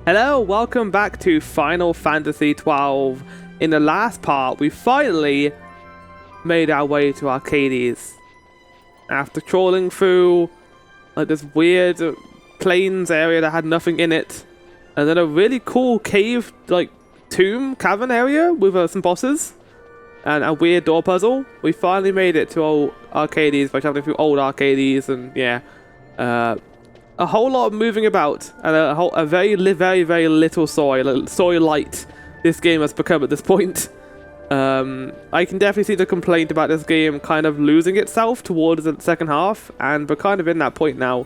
Hello, welcome back to Final Fantasy XII. In the last part, we finally made our way to Archadia. After trawling through this weird plains area that had nothing in it, and then a really cool cave, tomb, cavern area with some bosses, and a weird door puzzle, we finally made it to old Archadia by traveling through old Archadia, and yeah, a whole lot of moving about, and a very little soy light this game has become at this point. I can definitely see the complaint about this game kind of losing itself towards the second half, and we're kind of in that point now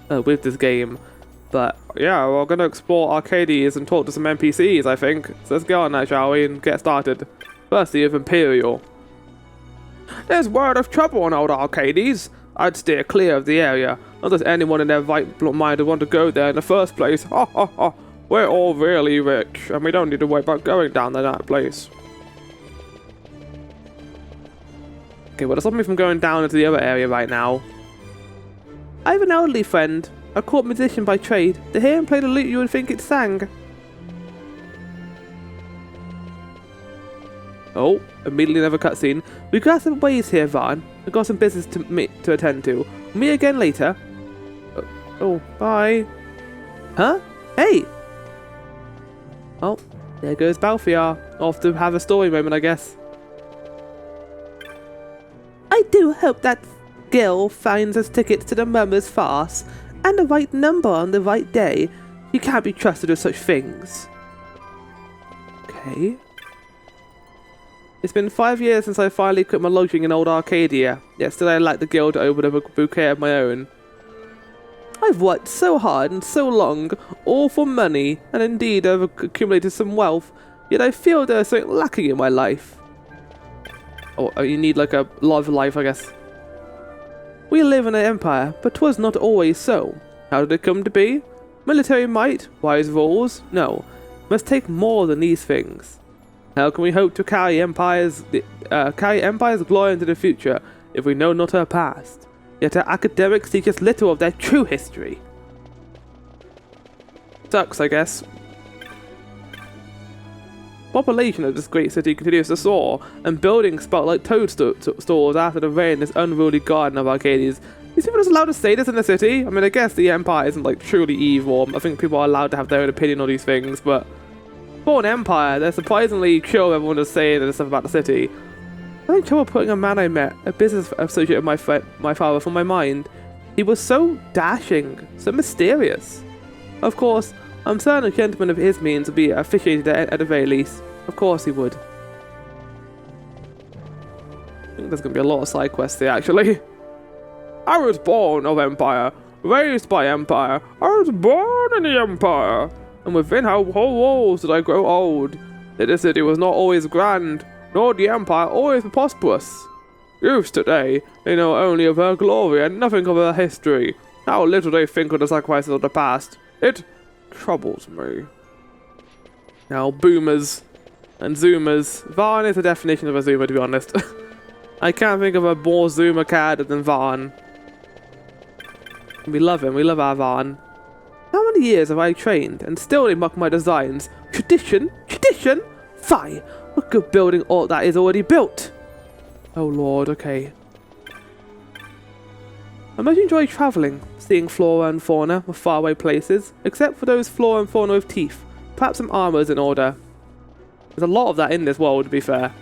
with this game. But yeah, we're going to explore Archadia and talk to some NPCs, I think. So let's get on that, shall we, and get started. Firstly, with Imperial. There's word of trouble on old Archadia. I'd steer clear of the area. Not that anyone in their right mind would want to go there in the first place. Ha ha ha. We're all really rich, and we don't need to worry about going down to that place. Okay, well, to stop me from going down into the other area right now. I have an elderly friend, a court musician by trade. To hear him play the lute, you would think it sang. Oh, immediately another cutscene. We got some ways here, Vaughn. I've got some business to attend to. Meet again later. Oh, bye. Huh? Hey! Oh, there goes Balfour. Off to have a story moment, I guess. I do hope that girl finds us tickets to the Murmur's farce, and the right number on the right day. You can't be trusted with such things. Okay. It's been 5 years since I finally quit my lodging in old Archadia, yet still I lack the guild to open up a bouquet of my own. I've worked so hard and so long, all for money, and indeed I've accumulated some wealth, yet I feel there's something lacking in my life. Oh, you need like a lot of life, I guess. We live in an empire, but 'twas not always so. How did it come to be? Military might? Wise rules? No. Must take more than these things. How can we hope to carry empire's glory into the future if we know not her past? Yet our academics teach us little of their true history. Sucks, I guess. Population of this great city continues to soar, and buildings sprout like toadstools after the rain in this unruly garden of Archadia. Is people just allowed to say this in the city? I mean, I guess the empire isn't like truly evil. I think people are allowed to have their own opinion on these things, but for an empire, they're surprisingly chill with everyone to say this stuff about the city. I had trouble putting a man I met, a business associate of my father, from my mind. He was so dashing, so mysterious. Of course, I'm certain a gentleman of his means would be officiated at the very least. Of course he would. I think there's going to be a lot of side quests here, actually. I was born of Empire, raised by Empire. I was born in the Empire. And within her whole walls did I grow old. Yet the city was not always grand, nor the Empire always prosperous. Youths today, they know only of her glory and nothing of her history. How little they think of the sacrifices of the past. It troubles me. Now, boomers and zoomers. Vaughn is the definition of a zoomer, to be honest. I can't think of a more zoomer cad than Vaughn. We love him, we love our Vaughn. How many years have I trained, and still they mock my designs? Tradition? Tradition? Fie! What good building all that is already built? Oh lord, okay. I much enjoy travelling, seeing flora and fauna of faraway places, except for those flora and fauna with teeth. Perhaps some armour is in order. There's a lot of that in this world, to be fair.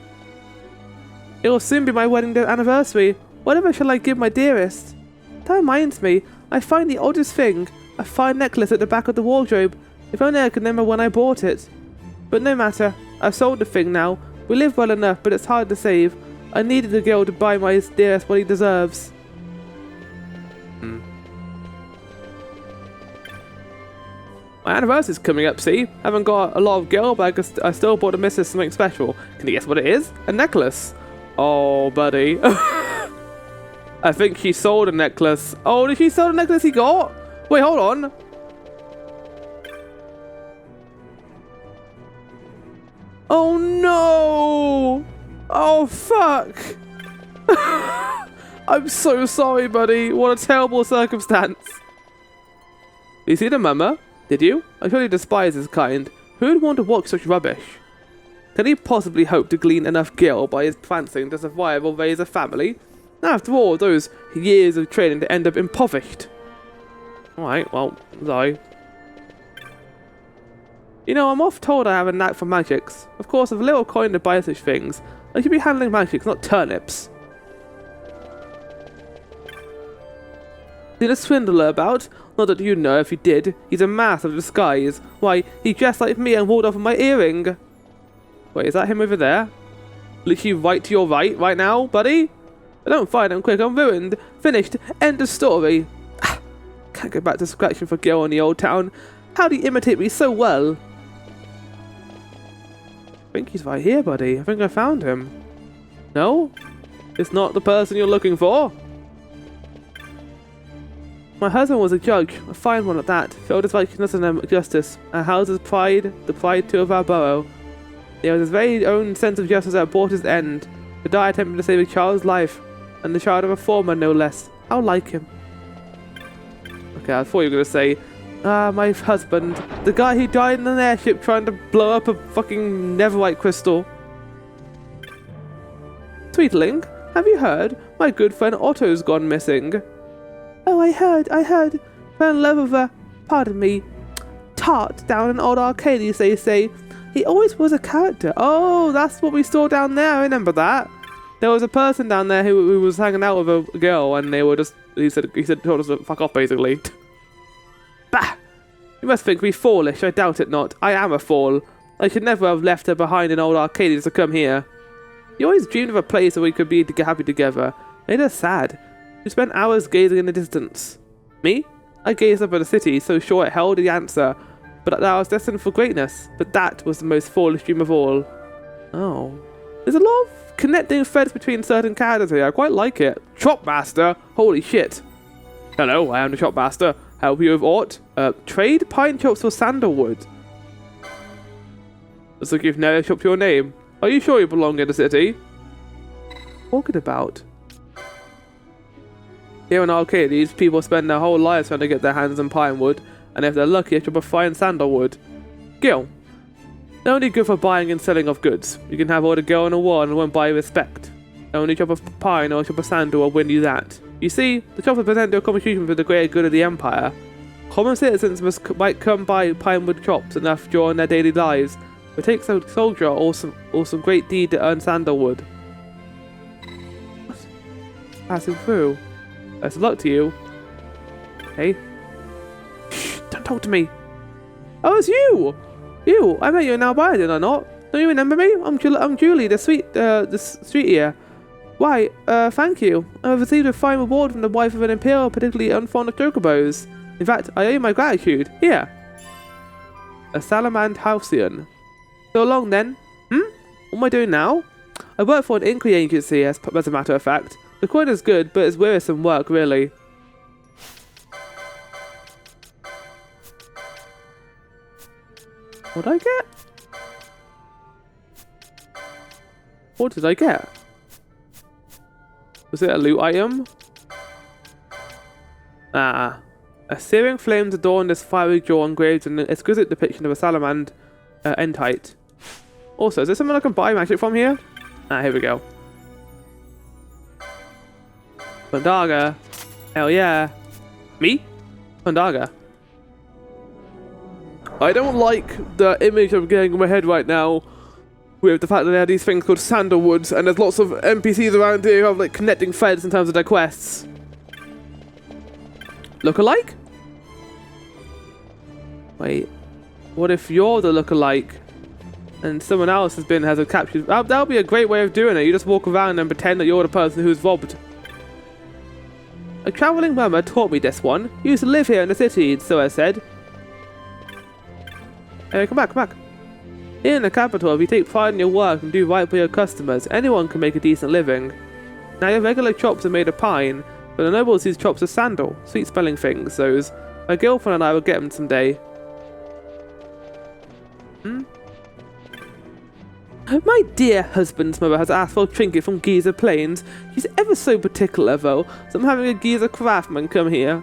It will soon be my wedding anniversary. Whatever shall I give my dearest? That reminds me, I find the oddest thing. A fine necklace at the back of the wardrobe. If only I could remember when I bought it. But no matter, I've sold the thing now. We live well enough, but it's hard to save. I needed the girl to buy my dearest what he deserves. My anniversary's coming up, see? Haven't got a lot of girl, but I still bought the missus something special. Can you guess what it is? A necklace. Oh, buddy. I think she sold a necklace. Oh, did she sell the necklace he got? Wait, hold on. Oh no! Oh fuck! I'm so sorry, buddy. What a terrible circumstance. You see the mummer? Did you? I surely despise his kind. Who would want to watch such rubbish? Can he possibly hope to glean enough gil by his prancing to survive or raise a family? After all those years of training to end up impoverished. Alright, well, sorry. You know, I'm oft told I have a knack for magics. Of course, with a little coin to buy such things, I should be handling magics, not turnips. Seen a swindler about? Not that you know if he did. He's a master of disguise. Why, he dressed like me and walled off with my earring. Wait, is that him over there? Literally right to your right now, buddy? I don't find him quick, I'm ruined. Finished. End of story. Can't go back to scratching for gil in the old town. How do you imitate me so well? I think he's right here, buddy. I think I found him. No? It's not the person you're looking for? My husband was a judge, a fine one at that, filled his righteousness and justice. Our house's pride, the pride too of our borough. There was his very own sense of justice that brought his end. To die attempting to save a child's life, and the child of a foreman no less. How like him? Okay, I thought you were going to say, my husband, the guy who died in an airship trying to blow up a fucking netherite crystal. Sweetling, have you heard? My good friend Otto's gone missing. Oh, I heard. Fell in love with a, pardon me, tart down in old Archadia, they say. He always was a character. Oh, that's what we saw down there, I remember that. There was a person down there who was hanging out with a girl, and they were just, he said told us to fuck off, basically. Bah! You must think me foolish, I doubt it not. I am a fool. I should never have left her behind in old Arcadia to come here. You always dreamed of a place where we could be happy together. It is sad. We spent hours gazing in the distance. Me? I gazed up at the city, so sure it held the answer, but that I was destined for greatness. But that was the most foolish dream of all. Oh. There's a lot of connecting threads between certain characters here. I quite like it. Chop Master? Holy shit. Hello, I am the Chop Master. Help you with aught? Trade pine chops for sandalwood. Looks like you've never chopped your name. Are you sure you belong in the city? Talking about. Here in Arcadia, these people spend their whole lives trying to get their hands on pine wood, and if they're lucky, chop a fine sandalwood. Gil. They're only good for buying and selling of goods. You can have all the gil in the world and won't buy respect. Only chop a pine or chop a sandal will win you that. You see, the chops represent your contribution for the greater good of the empire. Common citizens might come by Pinewood Chops enough during their daily lives, but it takes a soldier or some great deed to earn sandalwood. What? Passing through. Best of luck to you. Hey. Shh, don't talk to me. Oh, it's you! You! I met you in Albania, did I not? Don't you remember me? I'm Julie, the street here. Why, thank you. I've received a fine reward from the wife of an Imperial, particularly unfond of chocobos. In fact, I owe you my gratitude. Here. A Salamand Halcyon. So long then. What am I doing now? I work for an inquiry agency, as a matter of fact. The coin is good, but it's wearisome work, really. What did I get? What did I get? Was it a loot item? Ah. A searing flames adorn this fiery jaw engraved in an exquisite depiction of a salamander entite. Also, is there someone I can buy magic from here? Ah, here we go. Pandaga. Hell yeah. Me? Pandaga. I don't like the image I'm getting in my head right now with the fact that they have these things called sandalwoods and there's lots of NPCs around here who have like connecting threads in terms of their quests. Look-alike? Wait. What if you're the look-alike and someone else has a captured... That'll be a great way of doing it. You just walk around and pretend that you're the person who's robbed. A travelling mummer taught me this one. You used to live here in the city, so I said. Hey, come back. Here in the capital, if you take pride in your work and do right by your customers, anyone can make a decent living. Now your regular chops are made of pine, but the nobles use chops of sandal, sweet smelling things, those. My girlfriend and I will get them someday. My dear husband's mother has asked for a trinket from Giza Plains. She's ever so particular though, so I'm having a Giza craftsman come here.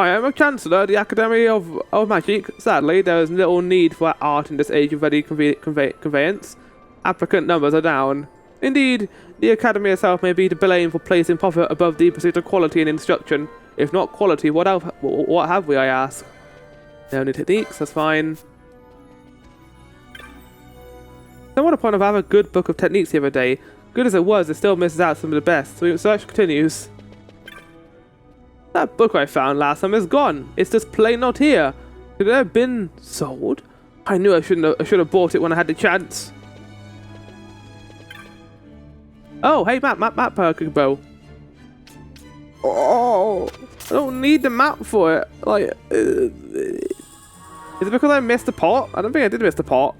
I am a Chancellor of the Academy of Magic. Sadly, there is little need for art in this age of ready conveyance. Applicant numbers are down. Indeed, the Academy itself may be to blame for placing profit above the pursuit of quality in instruction. If not quality, what have we, I ask? No new techniques, that's fine. Someone upon a rather good book of techniques the other day. Good as it was, it still misses out some of the best, so the search continues. That book I found last time is gone. It's just plain not here. Could it have been sold? I knew I should have bought it when I had the chance. Oh, hey, map, Perkabo. Oh, I don't need the map for it. Like, is it because I missed the pot? I don't think I did miss the pot.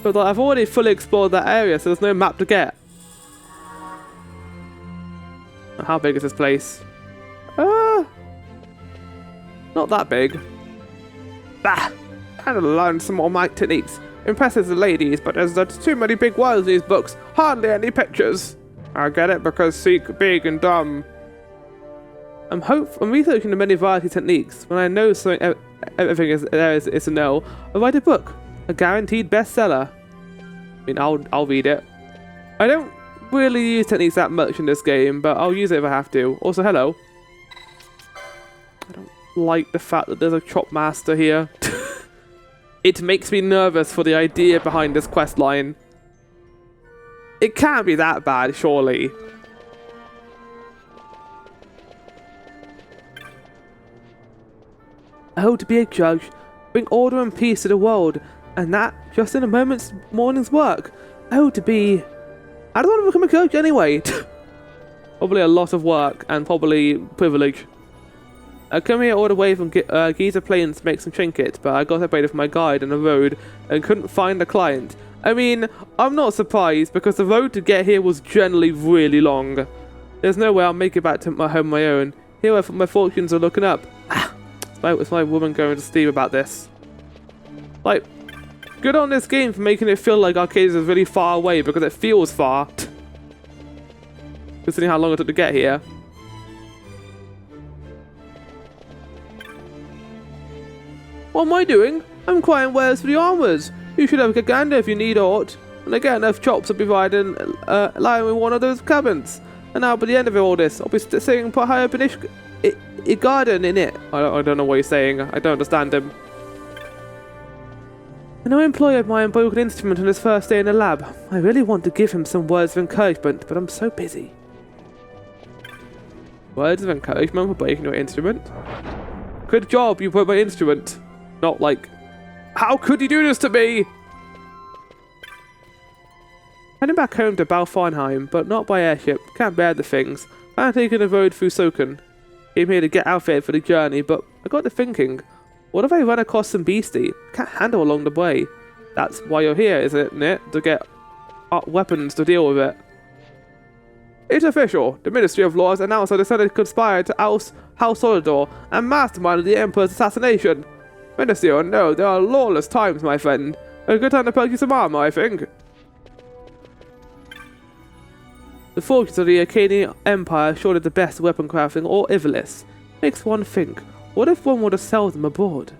But like, I've already fully explored that area, so there's no map to get. How big is this place? Not that big. Bah! Time to learn some more mic techniques. Impresses the ladies, but there's too many big words in these books. Hardly any pictures. I get it because seek big and dumb. I'm researching the many variety techniques. When I know something, everything is a no, I'll write a book. A guaranteed bestseller. I mean, I'll read it. I don't really use techniques that much in this game, but I'll use it if I have to. Also, hello. I don't like the fact that there's a chop master here. It makes me nervous for the idea behind this quest line. It can't be that bad, surely. Oh, to be a judge, bring order and peace to the world, and that just in a morning's work. Oh, to be... I don't want to become a judge anyway. Probably a lot of work, and probably privilege. I come here all the way from Giza Plains to make some trinkets, but I got separated from my guide on the road and couldn't find a client. I mean, I'm not surprised because the road to get here was generally really long. There's no way I'll make it back to my home on my own. Here my fortunes are looking up. It's my woman going to Steve about this. Like, good on this game for making it feel like Archadia is really far away because it feels far. Considering how long it took to get here. What am I doing? I'm crying wares for the armors. You should have a gander if you need aught. When I get enough chops, I'll be riding, lying in one of those cabins. And now, by the end of all this, I'll be sitting put high up in a garden in it. I don't know what he's saying. I don't understand him. I know employee of mine broke an instrument on his first day in the lab. I really want to give him some words of encouragement, but I'm so busy. Words of encouragement for breaking your instrument? Good job, you broke my instrument. Not like, how could you do this to me? Heading back home to Balfonheim, but not by airship. Can't bear the things. I'm taking the road through Soken. Came here to get outfitted for the journey, but I got to thinking, what if I run across some beastie? Can't handle along the way. That's why you're here, isn't it? To get weapons to deal with it. It's official. The Ministry of Law has announced that the Senate conspired to oust House Solidor and masterminded the Emperor's assassination. Minister, no, there are lawless times, my friend. A good time to purchase some armor, I think. The fortunes of the Arcadian Empire surely the best weapon crafting or Ivalice. Makes one think, what if one were to sell them abroad?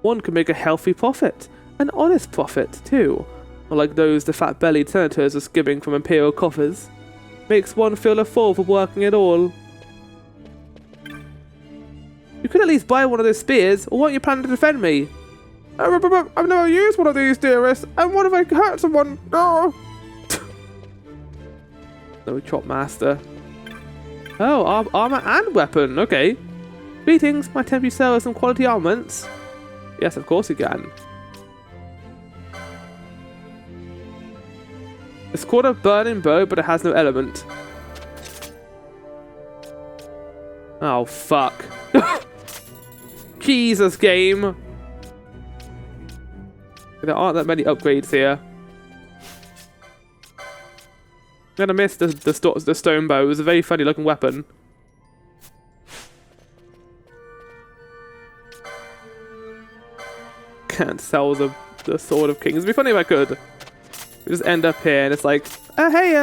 One could make a healthy profit, an honest profit, too. Unlike those the fat-bellied senators are skimming from imperial coffers. Makes one feel a fool for working at all. You could at least buy one of those spears, or weren't you planning to defend me? I've never used one of these, dearest, and what if I hurt someone? Oh. No chop master. Oh, armor and weapon, okay. Greetings, my tempt you sell some quality armaments. Yes, of course you can. It's called a burning bow, but it has no element. Oh, fuck. Jesus, game. There aren't that many upgrades here. I'm gonna miss the stone bow. It was a very funny looking weapon. Can't sell the Sword of Kings. It'd be funny if I could. We just end up here and it's like, hey,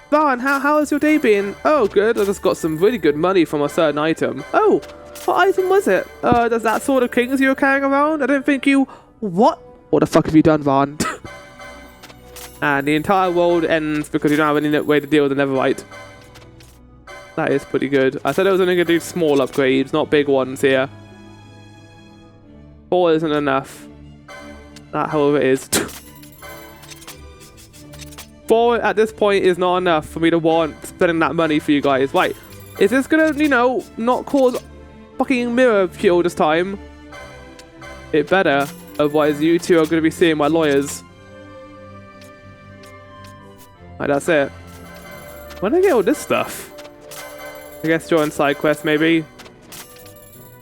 Vaughn, how has your day been? Oh, good. I just got some really good money from a certain item. Oh, what item was it? Does that sort of kings you were carrying around? I don't think you... What? What the fuck have you done, Vaughn? And the entire world ends because you don't have any way to deal with the Netherite. That is pretty good. I said I was only going to do small upgrades, not big ones here. 4 isn't enough. That, however, is. 4 at this point is not enough for me to want spending that money for you guys. Right, is this gonna, you know, not cause fucking mirror fuel this time? It better, otherwise you two are gonna be seeing my lawyers. Right, that's it. When did I get all this stuff? I guess join side quest maybe.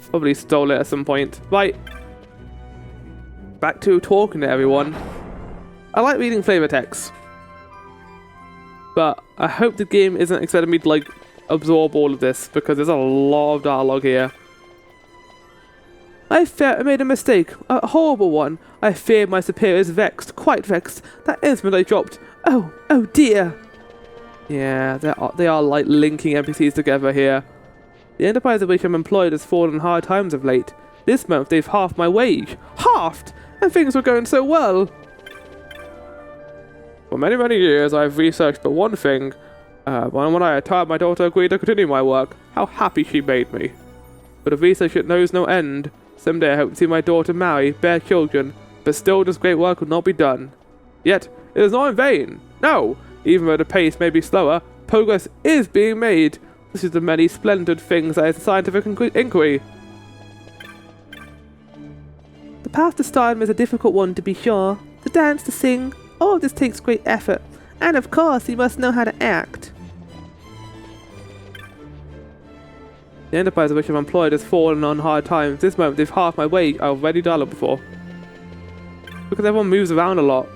Probably stole it at some point. Right. Back to talking to everyone. I like reading flavor text. But I hope the game isn't expecting me to, like, absorb all of this, because there's a lot of dialogue here. I fear I made a mistake, a horrible one. I fear my superior is vexed, quite vexed. That instrument I dropped. Oh dear. Yeah, they are like linking NPCs together here. The enterprise of which I'm employed has fallen hard times of late. This month they've halved my wage. Halved! And things were going so well. For many, many years I've researched but one thing. When I retired, my daughter agreed to continue my work. How happy she made me. But the research it knows no end. Someday I hope to see my daughter marry, bear children, but still this great work will not be done. Yet, it is not in vain. No! Even though the pace may be slower, progress is being made. This is the many splendid things that is a scientific inquiry. The path to stardom is a difficult one, to be sure. To dance, to sing, all of this takes great effort. And of course, you must know how to act. The enterprise of which I'm employed has fallen on hard times. This moment they've halved my wage. I've already done it before. Because everyone moves around a lot.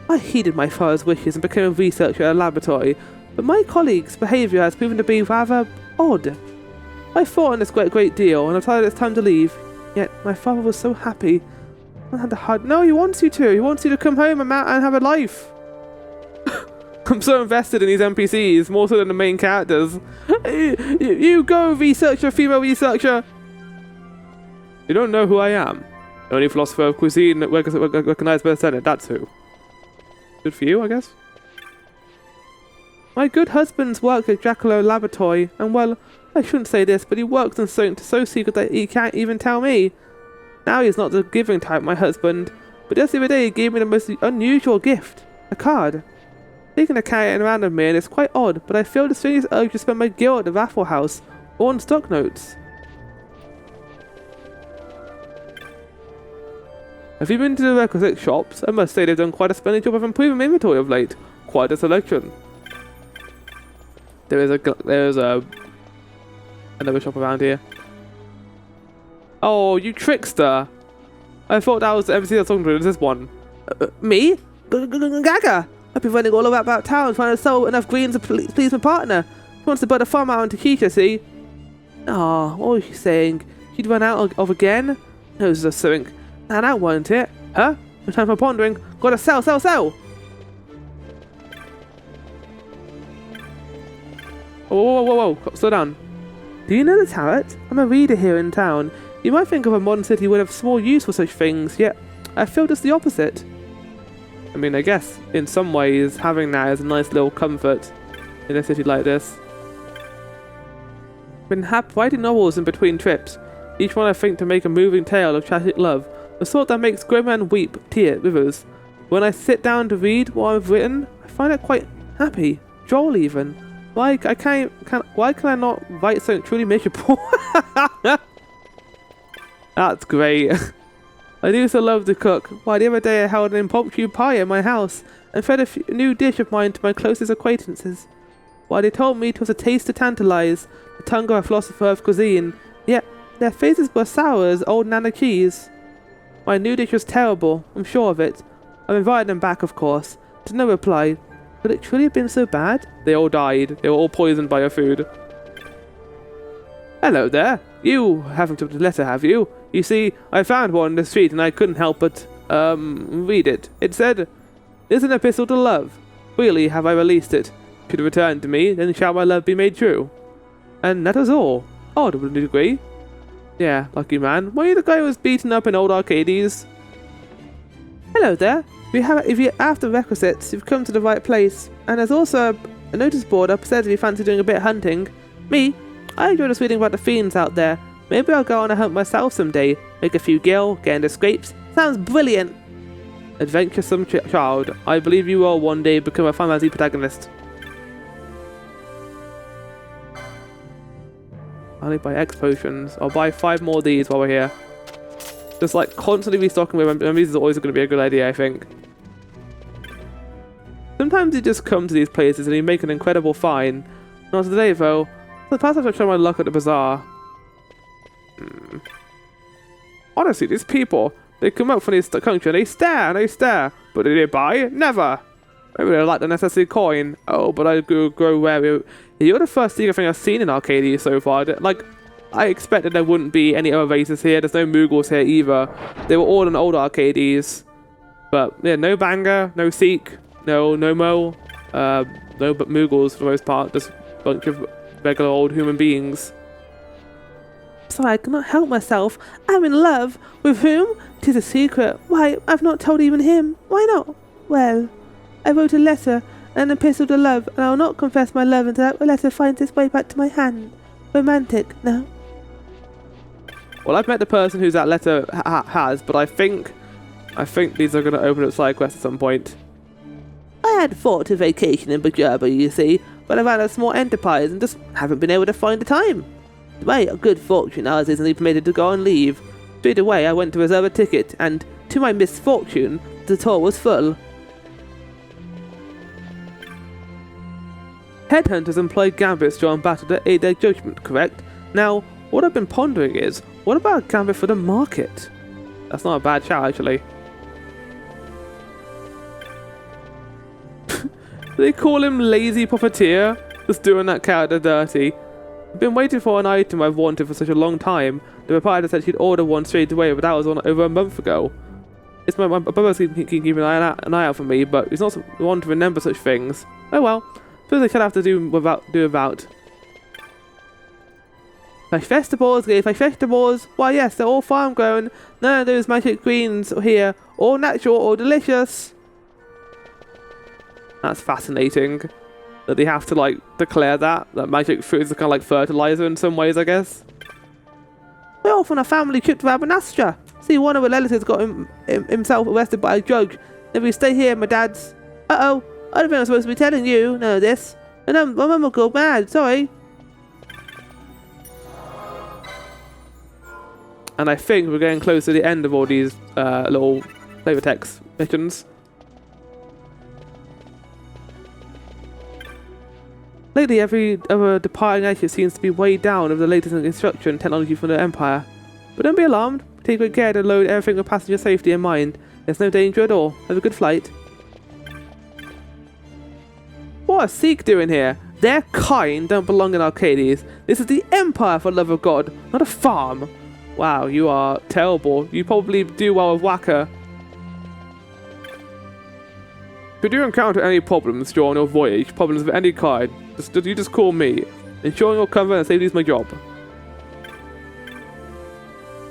I heeded my father's wishes and became a researcher at a laboratory, but my colleague's behaviour has proven to be rather odd. I thought on this great deal, and I decided it's time to leave. Yet my father was so happy. I had to hide. No, he wants you to. He wants you to come home and have a life. I'm so invested in these NPCs, more so than the main characters. You go, researcher, female researcher. You don't know who I am. The only philosopher of cuisine recognized by the Senate. That's who. Good for you, I guess. My good husband's worked at Draklor Laboratory, and well, I shouldn't say this, but he works on something so secret that he can't even tell me. Now he's not the giving type, my husband, but just the other day he gave me the most unusual gift. A card. Taking to carry it around with me, and it's quite odd, but I feel the strangest urge to spend my guilt at the Raffle House, or on stock notes. Have you been to the requisite shops? I must say they've done quite a splendid job of improving my inventory of late. Quite a selection. There is another shop around here. Oh, you trickster! I thought that was the MC that's talking to. Is this one? Me? Gaga! I've been running all about town trying to sell enough greens to please my partner. She wants to buy a farm out in Takesha, see? Oh, what was she saying? She'd run out of again? No, this is something. Now that wasn't it. Huh? No time for pondering. Gotta sell! Whoa. Slow down. Do you know the Tarot? I'm a reader here in town. You might think of a modern city would have small use for such things, yet I feel just the opposite. I mean, I guess, in some ways, having that is a nice little comfort in a city like this. Been writing novels in between trips, each one I think to make a moving tale of tragic love, the sort that makes grown men weep, tear, rivers. When I sit down to read what I've written, I find it quite happy, droll even. Why can I not write something truly miserable? That's great. I do so love to cook. Why, the other day I held an impromptu pie at my house and fed a new dish of mine to my closest acquaintances. Why, they told me 'twas a taste to tantalize, the tongue of a philosopher of cuisine, yet their faces were sour as old Nana cheese. My new dish was terrible, I'm sure of it. I've invited them back, of course. To no reply. Could it truly have been so bad? They all died. They were all poisoned by your food. Hello there. You haven't took the letter, have you? You see, I found one in the street and I couldn't help but, read it. It said, "Is an epistle to love. Really have I released it. Should return to me, then shall my love be made true. And that was all. Oh, wouldn't you agree? Yeah, lucky man. Were you the guy who was beaten up in old Arcades? Hello there. If you have the requisites, you've come to the right place. And there's also a notice board up says if you fancy doing a bit of hunting. Me? I enjoy just reading about the fiends out there. Maybe I'll go on a hunt myself someday. Make a few gil, get into scrapes. Sounds brilliant. Adventuresome child. I believe you will one day become a fantasy protagonist. I need to buy X potions. I'll buy 5 more of these while we're here. Just like constantly restocking with remedies is always going to be a good idea, I think. Sometimes you just come to these places and you make an incredible find. Not today though. For the past I've tried my luck at the bazaar. Honestly, these people, they come up from this country and they stare. But do they buy? Never. Maybe they like the necessary coin. Oh, but I grow wary. You're the first thing I've seen in Arcadia so far. Like, I expected there wouldn't be any other races here. There's no Moogles here either. They were all in old Arcades. But yeah, no Banger, no Seek, no Mo, no but Moogles for the most part. Just a bunch of regular old human beings. So I cannot help myself. I'm in love. With whom? 'Tis a secret. Why, I've not told even him. Why not? Well, I wrote a letter and an epistle to love, and I will not confess my love until that letter finds its way back to my hand. Romantic, no? Well, I've met the person whose that letter has, but I think these are going to open up side quests at some point. I had thought of vacation in Bajurba, you see, but I've had a small enterprise and just haven't been able to find the time. By a good fortune, ours isn't even permitted to go on leave. Straight away, I went to reserve a ticket, and to my misfortune, the tour was full. Headhunters employ gambits during battle to aid their judgment, correct? Now, what I've been pondering is, what about a gambit for the market? That's not a bad shout, actually. They call him Lazy Profiteer, just doing that character dirty. I've been waiting for an item I've wanted for such a long time. The proprietor said she'd order one straight away, but that was on over a month ago. It's my brother's keeping an eye out for me, but he's not one to remember such things. Oh well, suppose I shall have to do without. Fresh vegetables, why yes, they're all farm grown. None of those magic greens here, all natural or delicious. That's fascinating. That they have to, like, declare that magic foods are kind of like fertilizer in some ways, I guess. We're off on a family trip to Rabanastra. See, one of the relatives got himself arrested by a judge. If we stay here, my dad's... Uh-oh, I don't think I'm supposed to be telling you none of this. And my mum will go mad, sorry. And I think we're getting close to the end of all these little flavor text missions. Lately, every other departing airship seems to be weighed down with the latest instruction technology from the Empire. But don't be alarmed. Take good care to load everything with passenger safety in mind. There's no danger at all. Have a good flight. What are Sikh doing here? Their kind don't belong in Arcades. This is the Empire, for the love of God, not a farm. Wow, you are terrible. You probably do well with Whacker. If you do encounter any problems during your voyage, problems of any kind, you just call me. Ensuring your comfort and safety is my job.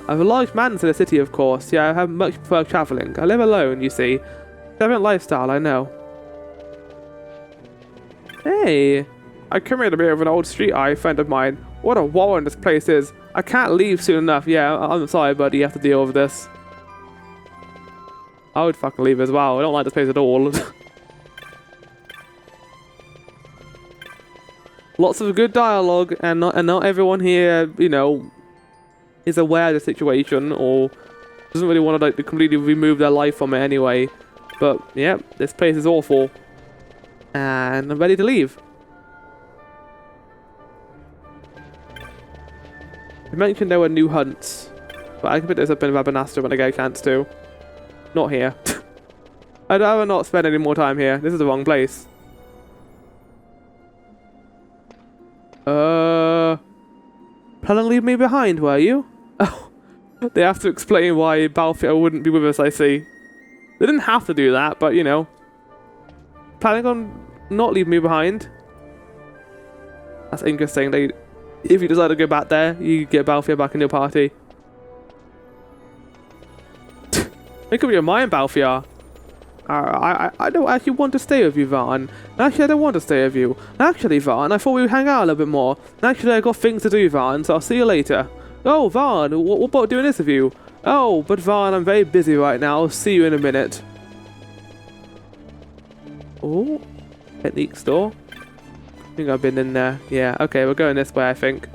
I have a large mansion in the city, of course. Yeah, I have much prefer travelling. I live alone, you see. Different lifestyle, I know. Hey, I come here to be with an old street eye friend of mine. What a warren this place is. I can't leave soon enough. Yeah, I'm sorry, buddy. You have to deal with this. I would fucking leave as well. I don't like this place at all. Lots of good dialogue, and not everyone here, you know, is aware of the situation or doesn't really want to like completely remove their life from it anyway. But yeah, this place is awful, and I'm ready to leave. I mentioned there were new hunts, but I can put this up in Rabanastra when I get a chance to. Not here. I'd rather not spend any more time here. This is the wrong place. Planning to leave me behind, were you? Oh, they have to explain why Balfour wouldn't be with us, I see. They didn't have to do that, but you know. Planning on not leaving me behind? That's interesting. If you decide to go back there, you get Balfour back in your party. Make up your mind, Balfour. I don't actually want to stay with you, Varn. Actually, I don't want to stay with you. Actually, Varn, I thought we would hang out a little bit more. Actually, I got things to do, Varn, so I'll see you later. Oh, Varn, what about doing this with you? Oh, but Varn, I'm very busy right now. I'll see you in a minute. Oh, technique store. I think I've been in there. Yeah, okay, we're going this way, I think.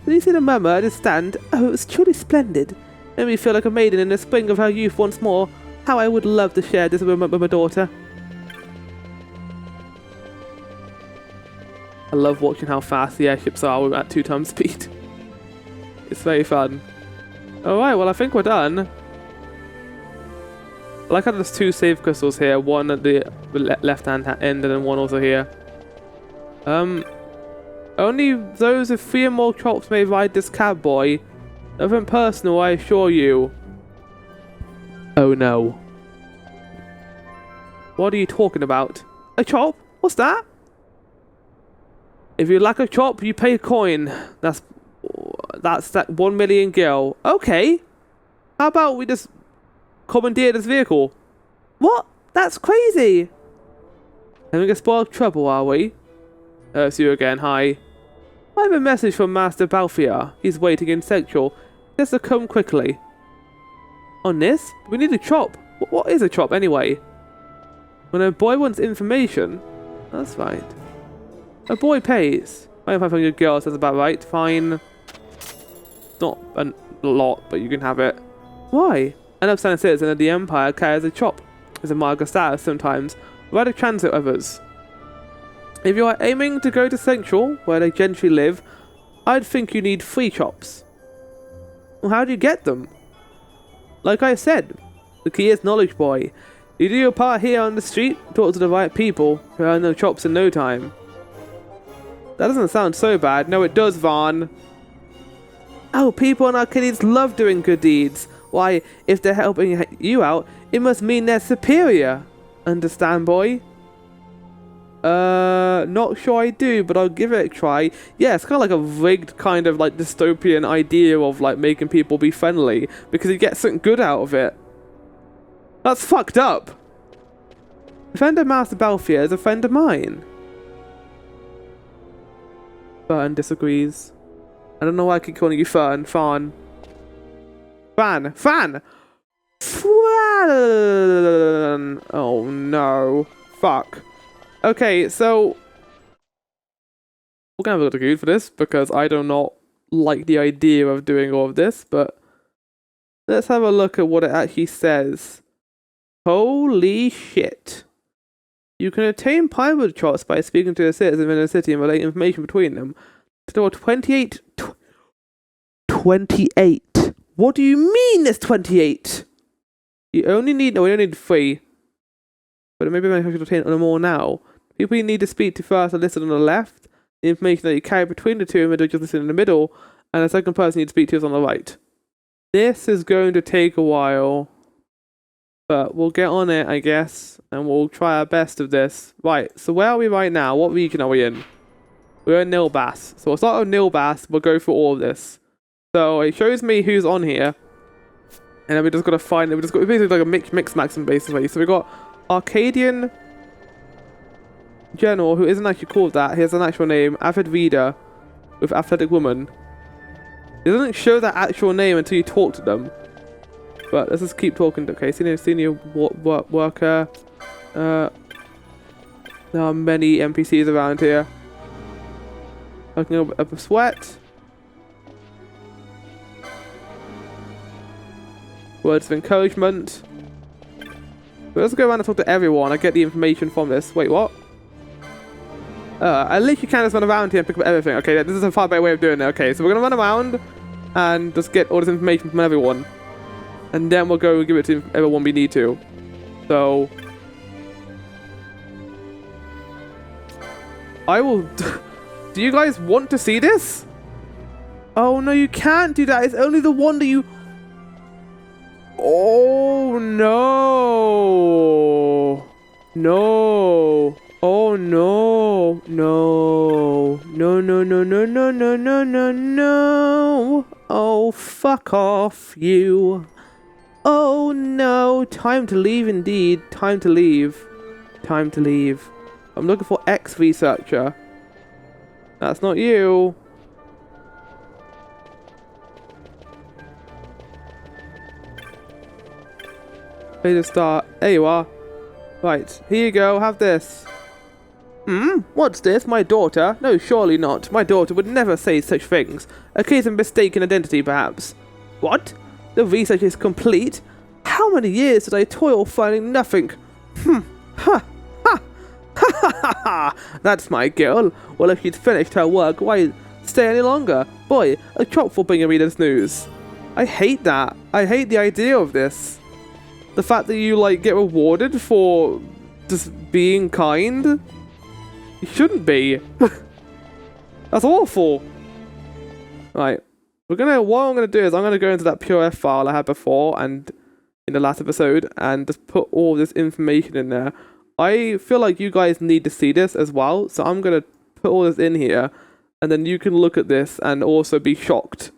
Did you see the murmur at his stand? Oh, it was truly splendid. Made me feel like a maiden in the spring of her youth once more. How I would love to share this with my daughter. I love watching how fast the airships are at 2 times speed. It's very fun. Alright, well I think we're done. I like how there's 2 save crystals here. One at the left hand end and then one also here. Only those with 3 or more chops may ride this cab, boy. Nothing personal, I assure you. Oh no. What are you talking about? A chop? What's that? If you lack a chop, you pay a coin. That's that 1 million gil. Okay. How about we just commandeer this vehicle? What? That's crazy. Having a spot of trouble, are we? It's you again, hi. I have a message from Master Balfour. He's waiting in Central. He has to come quickly. On this? We need a chop. What is a chop anyway? When a boy wants information, that's right. A boy pays. 500 girls, that's about right. Fine. Not a lot, but you can have it. Why? An upstanding citizen of the Empire carries a chop. It's a mark of status sometimes. Why to transit others? If you are aiming to go to Central, where they gentry live, I'd think you need 3 chops. Well, how do you get them? Like I said, the key is knowledge, boy. You do your part here on the street, talk to the right people, who earn their chops in no time. That doesn't sound so bad. No, it does, Varn. Oh, people in Archadia love doing good deeds. Why, if they're helping you out, it must mean they're superior. Understand, boy? Not sure I do, but I'll give it a try. Yeah, it's kind of like a rigged kind of like dystopian idea of like making people be friendly because you get something good out of it. That's fucked up. Defender Master Balfour is a friend of mine. Fern disagrees. I don't know why I keep calling you Fern. Fan. Fan. Fan! Fan! Oh no. Fuck. Okay, so we're gonna have a little good for this because I do not like the idea of doing all of this, but let's have a look at what it actually says. Holy shit. You can obtain Pinewood Chops by speaking to a citizen in a city and relate information between them. There are 28. 28. What do you mean there's 28? You only need, no, we only need 3. But maybe I should obtain more now. People you need to speak to first are listed on the left. The information that you carry between the 2 individuals listed in the middle. And the second person you need to speak to is on the right. This is going to take a while. But we'll get on it, I guess. And we'll try our best of this. Right, so where are we right now? What region are we in? We're in Nilbass. So we'll start with Nilbass. We'll go through all of this. So it shows me who's on here. And then we just got to find it. We just got basically like a mix maximum basically. So we got Arcadian General, who isn't actually called that. He has an actual name. Avid Reader with Athletic Woman. It doesn't show that actual name until you talk to them. But let's just keep talking. Okay, senior worker. There are many NPCs around here. Looking up a sweat. Words of encouragement. But let's go around and talk to everyone. I get the information from this. Wait, what? At least you can just run around here and pick up everything. Okay, this is a far better way of doing it. Okay, so we're going to run around and just get all this information from everyone. And then we'll go give it to everyone we need to. So I will... Do you guys want to see this? Oh, no, you can't do that. It's only the one that you... Oh, no. No. Oh no. No. No, no, no, no, no, no, no, no, no. Oh, fuck off, you. Oh no. Time to leave indeed. Time to leave. Time to leave. I'm looking for X researcher. That's not you. Ready to start. There you are. Right, here you go, have this. What's this? My daughter? No, surely not. My daughter would never say such things. A case of mistaken identity, perhaps. What? The research is complete? How many years did I toil finding nothing? Ha! Ha! Ha ha ha ha! That's my girl. Well, if she'd finished her work, why stay any longer? Boy, a chop for bringing me this news. I hate that. I hate the idea of this. The fact that you, like, get rewarded for just being kind? You shouldn't be. That's awful. Right. What I'm gonna do is I'm gonna go into that PureF file I had before and in the last episode and just put all this information in there. I feel like you guys need to see this as well, so I'm gonna put all this in here and then you can look at this and also be shocked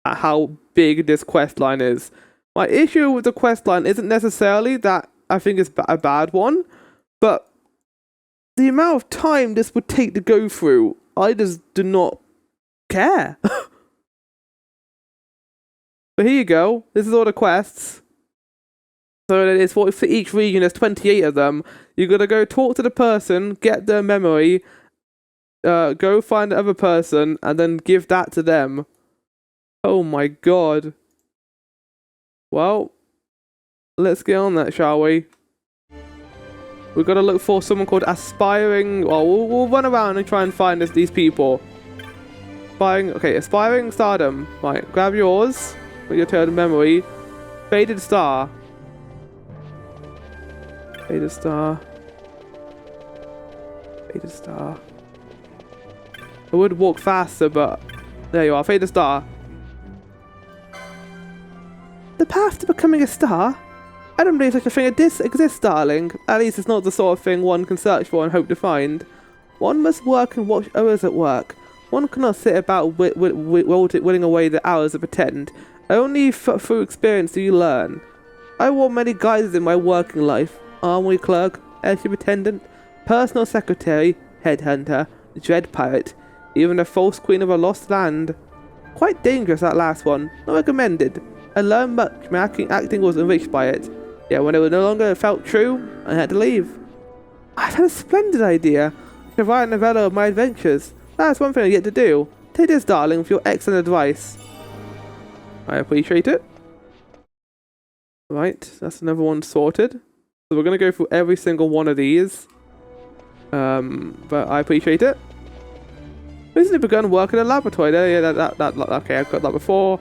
at how big this quest line is. My issue with the quest line isn't necessarily that I think it's a bad one, but the amount of time this would take to go through, I just do not care. But here you go. This is all the quests. So it's for each region, there's 28 of them. You gotta go talk to the person, get their memory, go find the other person, and then give that to them. Oh my god. Well, let's get on that, shall we? We've got to look for someone called Aspiring... Well, we'll run around and try and find these people. Aspiring Stardom. Right, grab yours. With your turn memory. Faded Star. Faded Star. Faded Star. I would walk faster, but... There you are, Faded Star. The path to becoming a star? I don't believe such a thing exists, darling. At least it's not the sort of thing one can search for and hope to find. One must work and watch others at work. One cannot sit about willing away the hours of pretend. Only through experience do you learn. I wore many guises in my working life. Armory clerk, airship attendant, personal secretary, headhunter, dread pirate, even a false queen of a lost land. Quite dangerous, that last one. Not recommended. I learned much. My acting was enriched by it. Yeah, when it no longer felt true, I had to leave. I've had a splendid idea. I can write a novella of my adventures. That's one thing I get to do. Take this, darling, for your excellent advice. I appreciate it. Right, that's another one sorted. So we're going to go through every single one of these. But I appreciate it. Recently begun work in a laboratory. Okay, I've got that before.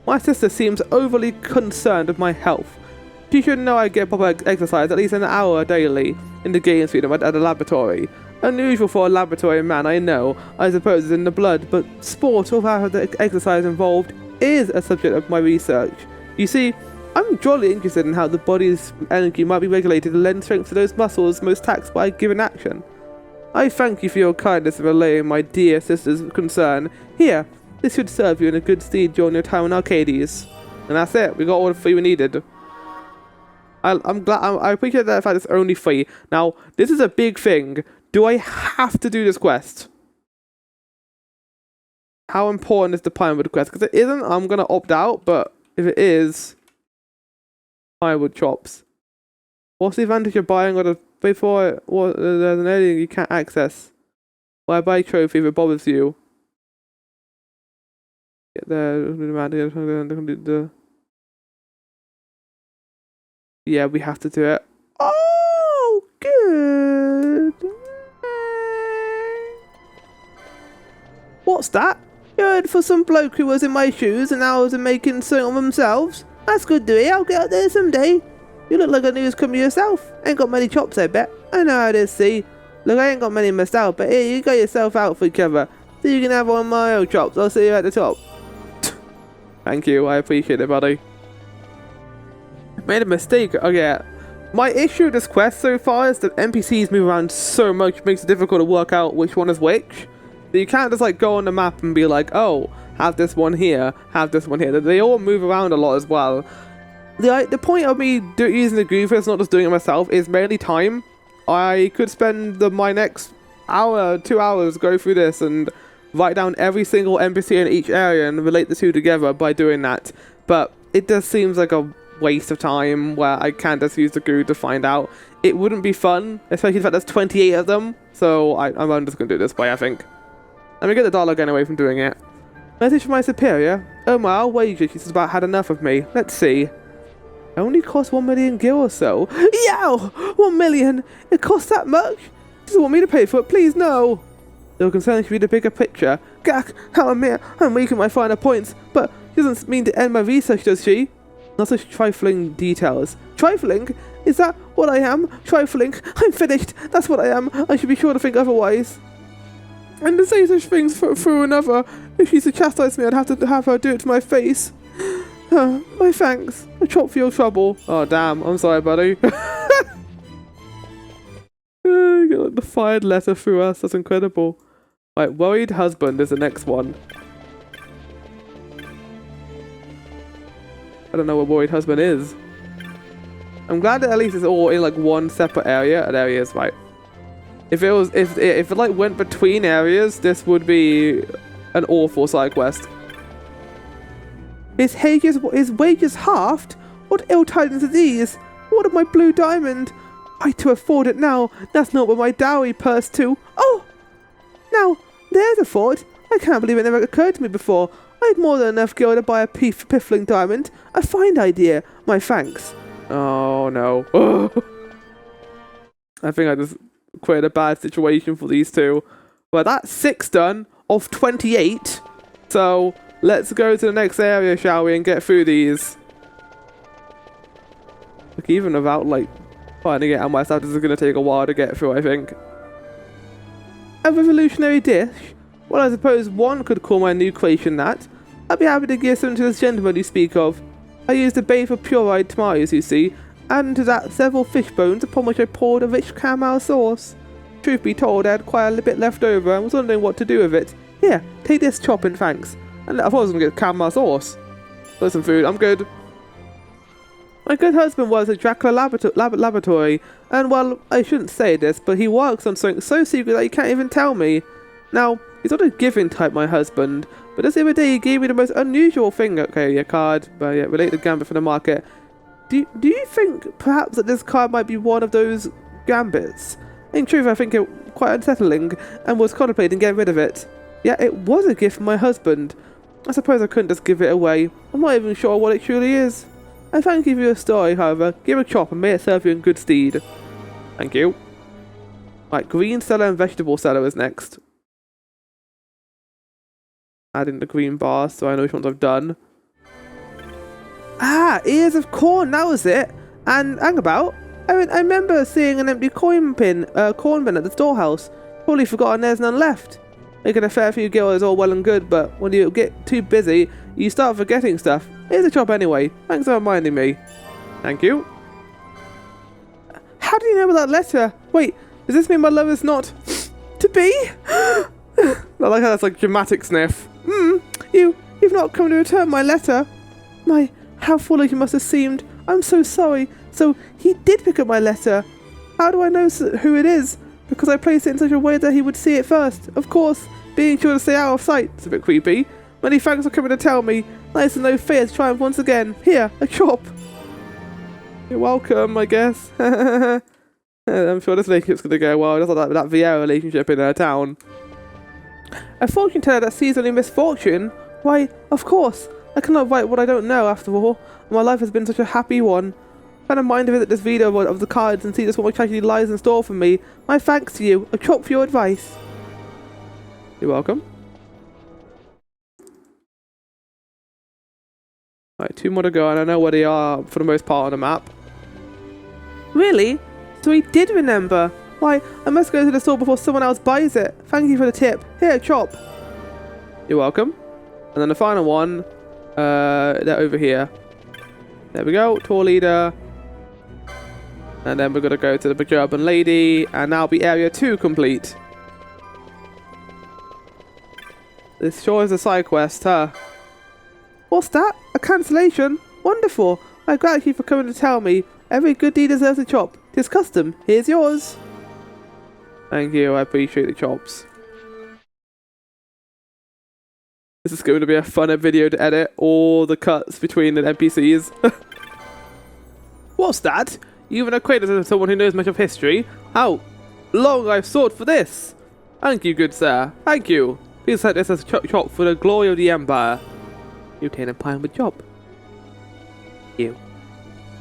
My sister seems overly concerned with my health. She should know I get proper exercise at least an hour daily in the games freedom at the laboratory. Unusual for a laboratory man, I know. I suppose it's in the blood, but sport without the exercise involved is a subject of my research. You see, I'm jolly interested in how the body's energy might be regulated to lend strength to those muscles most taxed by a given action. I thank you for your kindness in relaying my dear sister's concern. Here, this should serve you in a good stead during your time in Archadia. And that's it. We got all the 3 we needed. I'm glad. I appreciate the fact it's only 3. Now, this is a big thing. Do I have to do this quest? How important is the Pinewood quest? Because if it isn't, I'm going to opt out. But if it is, Pinewood Chops. What's the advantage of buying on a before there's an alien you can't access? Why buy a trophy if it bothers you? Get there. Yeah, we have to do it. Oh, good. What's that? You heard for some bloke who was in my shoes and now was making something of themselves? That's good to hear. I'll get out there someday. You look like a newcomer yourself. Ain't got many chops, I bet. I know how it is, see. Look, I ain't got many myself, but here, you got yourself out for each other. So you can have one of my own chops. I'll see you at the top. Thank you, I appreciate it, buddy. Made a mistake. Okay, My issue with this quest so far is that NPCs move around so much, it makes it difficult to work out which one is which. So you can't just like go on the map and be like, oh, have this one here, have this one here. They all move around a lot as well. The point of me using the Giruvegan, not just doing it myself, is mainly time. I could spend my next hour, 2 hours, go through this and write down every single NPC in each area and relate the two together by doing that. But it just seems like a waste of time where I can't just use the Guru to find out. It wouldn't be fun, especially the fact there's 28 of them. So I'm just going to do it this way, I think. Let me get the dialogue anyway from doing it. Message from my superior. Oh my, I'll wager she's about had enough of me. Let's see. Only cost 1 million gil or so. Yow! 1 million! It costs that much? Doesn't want me to pay for it, please, no! Your concern should be the bigger picture. Gak, how I'm weak at my finer points, but she doesn't mean to end my research, does she? Not such trifling details. Trifling? Is that what I am? Trifling? I'm finished! That's what I am! I should be sure to think otherwise. And to say such things through another, if she's to chastise me, I'd have to have her do it to my face. My thanks. A chop for your trouble. Oh, damn. I'm sorry, buddy. You got like the fired letter through us. That's incredible. Right, worried husband is the next one. I don't know what worried husband is. I'm glad that at least it's all in like one separate area. There he is, right. If it like went between areas, this would be an awful side quest. His wages halved? What ill tidings are these? What of my blue diamond? I to afford it now. That's not what my dowry purse to. Oh! Now, there's a thought. I can't believe it never occurred to me before. I had more than enough gil to buy a piffling diamond. A fine idea. My thanks. Oh, no. I think I just created a bad situation for these two. Well, that's 6 done of 28. So, let's go to the next area, shall we, and get through these. Like, even without, like, finding it out myself, this is going to take a while to get through, I think. A revolutionary dish? Well, I suppose one could call my new creation that. I'd be happy to give some to this gentleman you speak of. I used a bay for pure-eyed tomatoes, you see, and to that several fish bones upon which I poured a rich caramel sauce. Truth be told, I had quite a bit left over and was wondering what to do with it. Here, take this chop and thanks. And I thought I was going to get caramel sauce. Got some food, I'm good. My good husband was at Draklor Laboratory, and well, I shouldn't say this, but he works on something so secret that he can't even tell me. Now, he's not a giving type, my husband, but this other day he gave me the most unusual thing. Okay, your card, but yeah, related gambit for the market. Do you think perhaps that this card might be one of those gambits? In truth, I think it quite unsettling, and was contemplating getting rid of it. Yeah, it was a gift from my husband. I suppose I couldn't just give it away. I'm not even sure what it truly is. I thank you for your story, however. Give a chop and may it serve you in good stead. Thank you. Right, green seller and vegetable seller is next. Add in the green bar so I know which ones I've done. Ah, ears of corn, that was it. And hang about. I remember seeing an empty corn bin at the storehouse. Probably forgotten there's none left. Making a fair few gil is all well and good, but when you get too busy, you start forgetting stuff. Here's a chop anyway. Thanks for reminding me. Thank you. How do you know about that letter? Wait, does this mean my love is not to be? I like how that's like dramatic sniff. You've not come to return my letter. How foolish you must have seemed. I'm so sorry. So he did pick up my letter. How do I know who it is? Because I placed it in such a way that he would see it first. Of course, being sure to stay out of sight. It's a bit creepy. Many thanks for coming to tell me. Nice to know fears triumph once again. Here, a chop. You're welcome, I guess. I'm sure this relationship's going to go well. Just like that Vieira relationship in her town. A fortune teller that sees only misfortune? Why, of course. I cannot write what I don't know, after all. My life has been such a happy one. I don't mind to visit this video of the cards and see just what my tragedy lies in store for me. My thanks to you. A chop for your advice. You're welcome. Right, 2 more to go, and I know where they are for the most part on the map. Really? So he did remember. Why, I must go to the store before someone else buys it. Thank you for the tip. Here, chop. You're welcome. And then the final one, they're over here. There we go. Tour leader. And then we're going to go to the German lady, and now be Area 2 complete. This sure is a side quest, huh? What's that? A cancellation? Wonderful! My gratitude for coming to tell me. Every good deed deserves a chop. 'Tis custom. Here's yours. Thank you, I appreciate the chops. This is going to be a funner video to edit. All the cuts between the NPCs. What's that? You have an acquaintance with someone who knows much of history? How long I've sought for this! Thank you, good sir. Thank you. Please set this as a chop for the glory of the Empire. Lieutenant Pinewood Chop. You.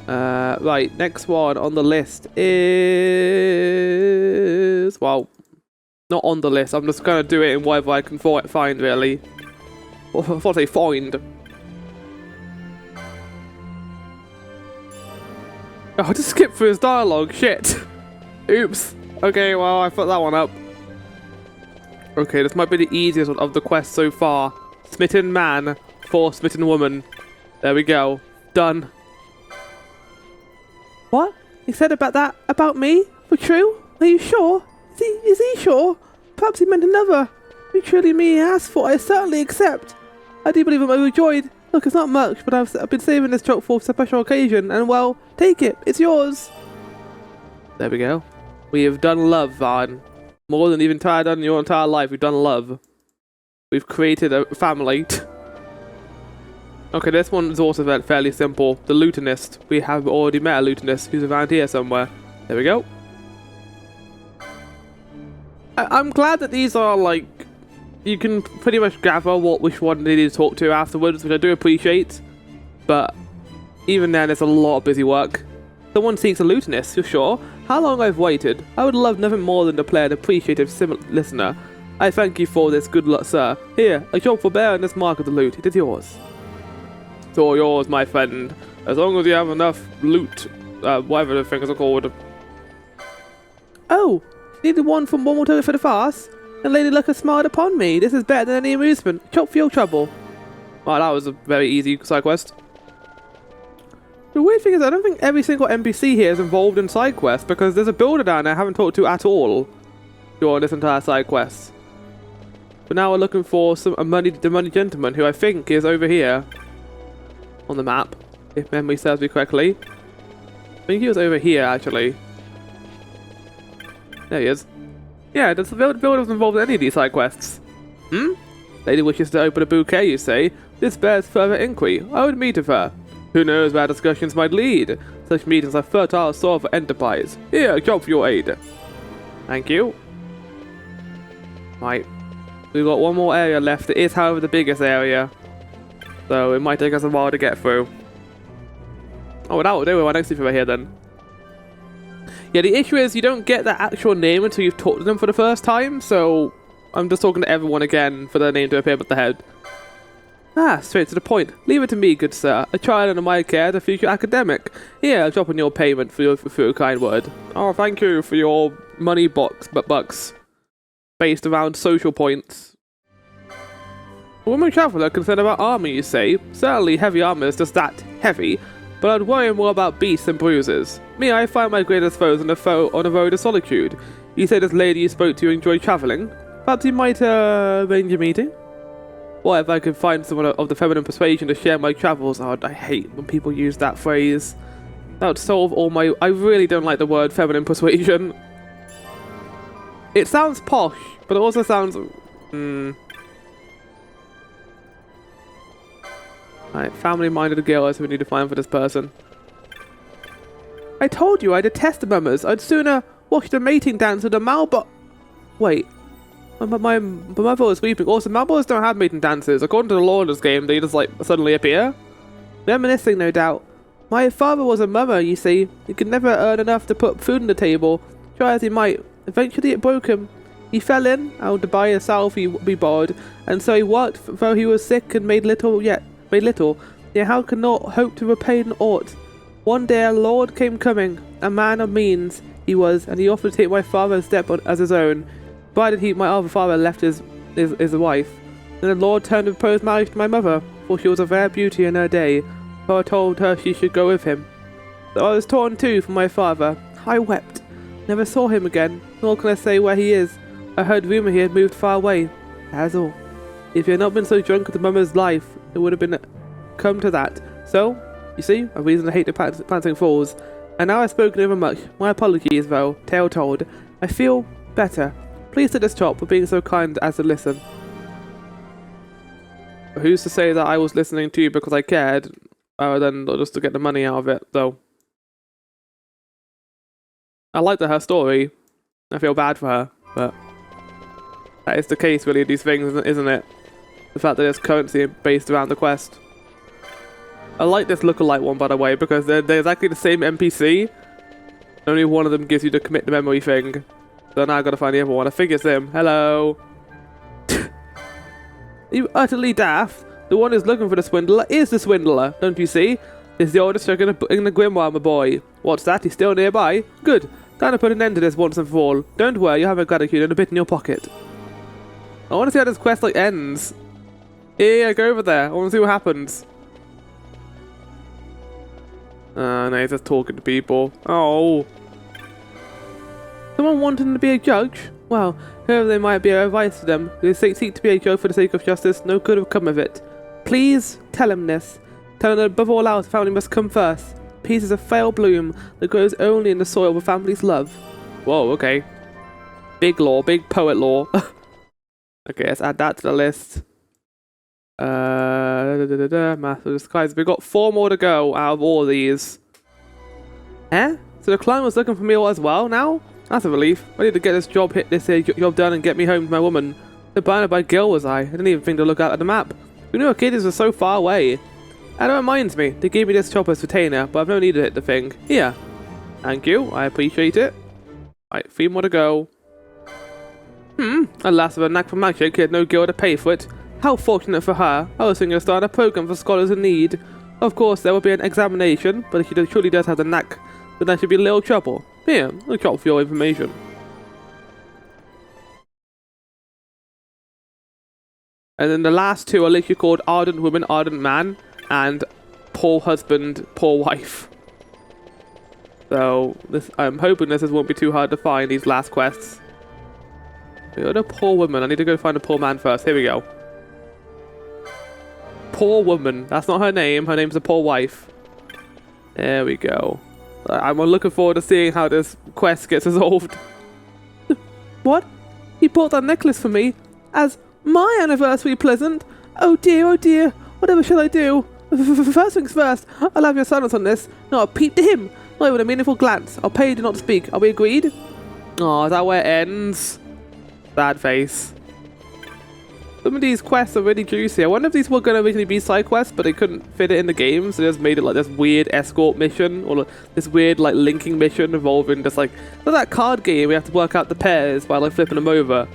Right, next one on the list is... Well, not on the list. I'm just going to do it in whatever I can find, really. Or what I find. Oh, I just skipped through his dialogue. Shit. Oops. Okay, well, I put that one up. Okay, this might be the easiest one of the quest so far. Smitten man for smitten woman. There we go. Done. What? He said about that about me? For true? Are you sure? Is he sure? Perhaps he meant another. If you truly me asked for, I certainly accept. I do believe I'm overjoyed. Look, it's not much, but I've been saving this chop for a special occasion, and well, take it. It's yours. There we go. We have done love, Vaughn. More than you've done your entire life, we've done love. We've created a family. Okay, this one is also fairly simple. The Lutenist. We have already met a Lutenist who's around here somewhere. There we go. I'm glad that these are like... You can pretty much gather which one they need to talk to afterwards, which I do appreciate. But even then, it's a lot of busy work. Someone seeks a Lutenist, you're sure? How long I've waited. I would love nothing more than to play an appreciative listener. I thank you for this good luck, sir. Here, a job for bearing this mark of the loot. It is yours. It's all yours, my friend. As long as you have enough loot, whatever the things are called. Oh, needed one from one more for the farce? And Lady Luck has smiled upon me. This is better than any amusement. Chop for your trouble. Well, that was a very easy side quest. The weird thing is, I don't think every single NPC here is involved in side quests, because there's a builder down there I haven't talked to at all during this entire side quest. But now we're looking for the money gentleman, who I think is over here on the map, if memory serves me correctly. I think he was over here, actually. There he is. Yeah, does the builder was involved in any of these side quests? Lady wishes to open a bouquet, you say? This bears further inquiry. I would meet with her. Who knows where discussions might lead? Such meetings are fertile soil for enterprise. Here, a job for your aid. Thank you. Right. We've got one more area left. It is, however, the biggest area. So it might take us a while to get through. Oh, that will do it. Why don't you over here then? Yeah, the issue is you don't get the actual name until you've talked to them for the first time, so I'm just talking to everyone again for their name to appear at the head. Ah, straight to the point. Leave it to me, good sir. A child under my care, the future academic. Here, I'll drop in your payment for your kind word. Oh, thank you for your money bucks based around social points. A woman traveller concerned about armour, you say? Certainly heavy armour is just that, heavy. But I'd worry more about beasts and bruises. Me, I find my greatest foes on the road of solitude. You say this lady you spoke to enjoyed travelling? Perhaps you might arrange a meeting? Or if I could find someone of the feminine persuasion to share my travels. Oh, I hate when people use that phrase. That would solve all my... I really don't like the word feminine persuasion. It sounds posh, but it also sounds... Alright, family-minded girl is who we need to find for this person. I told you I detest the mummers. I'd sooner watch the mating dance with the Malbo... Wait. My mother was weeping. Also, Malbos don't have mating dances. According to the lore of this game, they just, like, suddenly appear. Reminiscing, no doubt. My father was a mummer, you see. He could never earn enough to put food on the table. Try as he might. Eventually it broke him. He fell in, out to buy a salve he borrowed, and so he worked, though he was sick and made little. Yet how could not hope to repay an aught? One day a lord came coming, a man of means he was, and he offered to take my father's step as his own. Provided my other father left his wife. Then the lord turned and proposed marriage to my mother, for she was a rare beauty in her day, so I told her she should go with him. So I was torn too from my father. I wept. Never saw him again, nor can I say where he is. I heard rumour he had moved far away. That's all. If he had not been so drunk with the mummer's life, it would have been come to that. So, you see, a reason I hate the Panting Falls. And now I've spoken over much. My apologies, though, tale told. I feel better. Please to this chop for being so kind as to listen. Who's to say that I was listening to you because I cared, than just to get the money out of it, though? I liked her story. I feel bad for her, but that is the case, really, of these things, isn't it? The fact that there's currency based around the quest. I like this lookalike one, by the way, because they're exactly the same NPC. Only one of them gives you the commit the memory thing. So now I've got to find the other one. I think it's him. Hello. You utterly daft. The one who's looking for the swindler is the swindler, don't you see? It's the oldest trick in the grimoire, my boy. What's that? He's still nearby? Good. Time to put an end to this once and for all. Don't worry, you have a gratitude and a bit in your pocket. I want to see how this quest ends. Yeah, go over there. I want to see what happens. No, he's just talking to people. Oh. Someone wanting to be a judge? Well, whoever they might be, I advise to them. If they seek to be a judge for the sake of justice, no good will come of it. Please tell him this. Tell him that above all else, family must come first. Peace is a frail bloom that grows only in the soil where families love. Whoa, okay. Big law, big poet law. Okay, let's add that to the list. Master Disguise. We've got 4 more to go out of all these. Eh? So the client was looking for me as well now? That's a relief. I need to get this job done and get me home to my woman. So blinded by Gil was I. I didn't even think to look out at the map. Who knew Archadia was so far away? And it reminds me, they gave me this chop as retainer, but I've no need to hit the thing. Here. Thank you, I appreciate it. Right, 3 more to go. Alas, with a knack for magic, he had no Gil to pay for it. How fortunate for her. I was thinking of starting a program for scholars in need. Of course, there will be an examination, but if she truly does have the knack, then there should be little trouble. Here, a chop for your information. And then the last 2 are literally called Ardent Woman, Ardent Man, and Poor Husband, Poor Wife. So, I'm hoping this won't be too hard to find, these last quests. We got a poor woman. I need to go find a poor man first. Here we go. Poor woman. That's not her name. Her name's the poor wife. There we go. I'm looking forward to seeing how this quest gets resolved. What? He bought that necklace for me as my anniversary present? Oh dear, oh dear. Whatever shall I do? First things first. I'll have your silence on this. Not a peep to him. Not even a meaningful glance. I'll pay you to not speak. Are we agreed? Oh, is that where it ends? Bad face. Some of these quests are really juicy. I wonder if these were going to originally be side quests, but they couldn't fit it in the game, so they just made it like this weird escort mission, or this weird like linking mission involving just like that card game we have to work out the pairs by like flipping them over.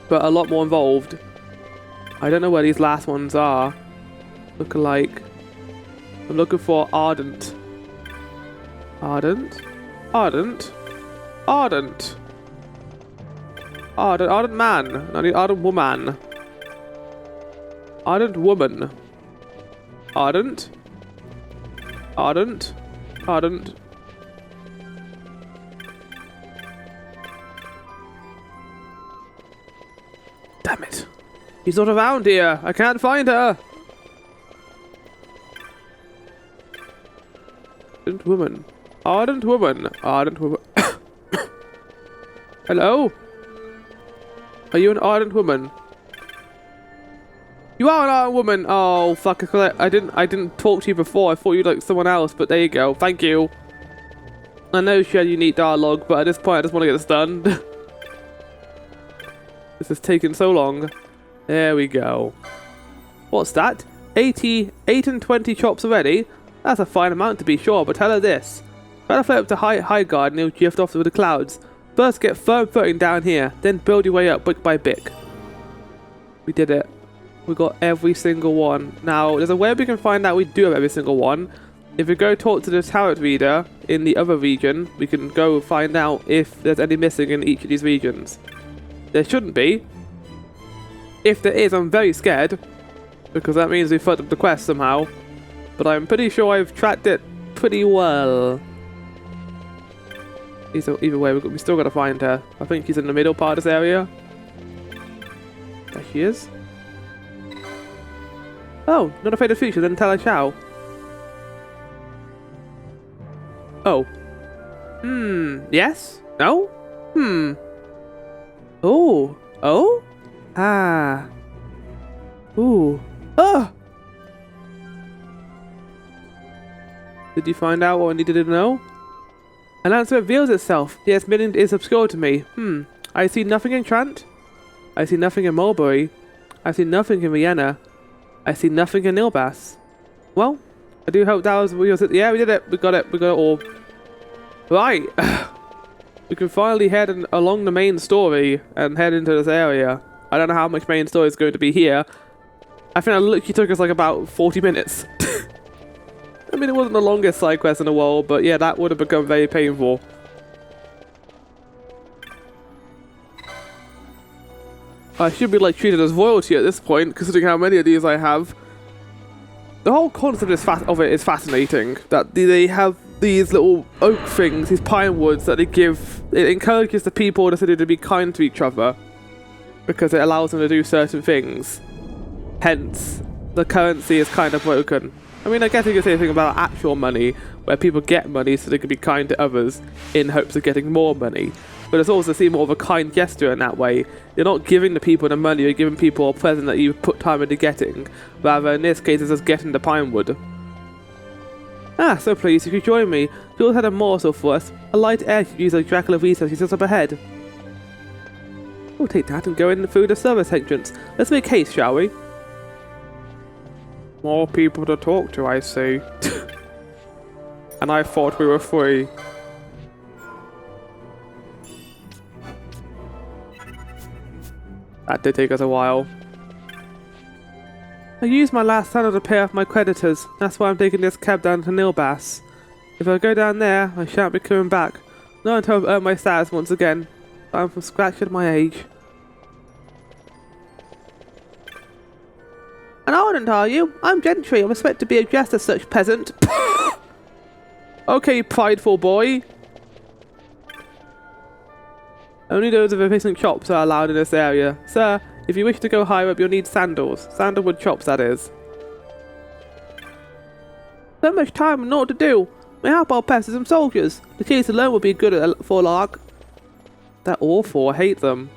But a lot more involved. I don't know where these last ones are. Look alike. I'm looking for Ardent. Ardent? Ardent? Ardent! Ardent man. I need ardent woman. Ardent woman. Ardent. Ardent. Ardent. Damn it. He's not around here. I can't find her. Ardent woman. Ardent woman. Ardent woman. Hello? Are you an ardent woman? You are an ardent woman. Oh fuck! I didn't talk to you before. I thought you were like someone else. But there you go. Thank you. I know she had unique dialogue, but at this point I just want to get this done. This has taken so long. There we go. What's that? 8 and 20 chops already? That's a fine amount to be sure. But tell her this: try to fly up to high guard and you'll drift off with the clouds. First get firm footing down here, then build your way up brick by brick. We did it. We got every single one. Now, there's a way we can find out we do have every single one. If we go talk to the tarot reader in the other region, we can go find out if there's any missing in each of these regions. There shouldn't be. If there is, I'm very scared, because that means we fucked up the quest somehow. But I'm pretty sure I've tracked it pretty well. Either way, we still got to find her. I think she's in the middle part of this area. There she is. Oh, not afraid of future, then tell her ciao. Oh. Yes? No? Oh. Oh? Ah. Ooh. Ah! Did you find out what I needed to know? An answer reveals itself. Yes, meaning is obscure to me. I see nothing in Trant. I see nothing in Mulberry. I see nothing in Vienna. I see nothing in Nilbass. Well, I do hope that was... Yeah, we did it. We got it. We got it all. Right. We can finally head along the main story and head into this area. I don't know how much main story is going to be here. I think it literally took us like about 40 minutes. I mean, it wasn't the longest side quest in the world, but yeah, that would have become very painful. I should be like treated as royalty at this point, considering how many of these I have. The whole concept of it is fascinating. That they have these little oak things, these pine woods that they give. It encourages the people of the city to be kind to each other, because it allows them to do certain things. Hence, the currency is kind of broken. I mean, I guess you could say anything about actual money, where people get money so they can be kind to others in hopes of getting more money. But it's also seen more of a kind gesture in that way. You're not giving the people the money, you're giving people a present that you put time into getting. Rather, in this case, it's just getting the pinewood. Ah, so please, you could join me. Jules had a morsel for us. A light air use of Draklor research is just up ahead. We'll take that and go in through the service entrance. Let's make haste, shall we? More people to talk to, I see. And I thought we were free. That did take us a while. I used my last salary to pay off my creditors. That's why I'm taking this cab down to Nilbass. If I go down there, I shan't be coming back. Not until I've earned my status once again. I'm from scratch at my age. And ardent, are you? I'm gentry. I'm expected to be addressed as such, peasant. Okay, prideful boy. Only those with efficient chops are allowed in this area. Sir, if you wish to go higher up, you'll need sandals. Sandalwood chops, that is. So much time and naught to do. Mayhap I'll pester some soldiers. The chase alone would be good for a lark. They're awful. I hate them.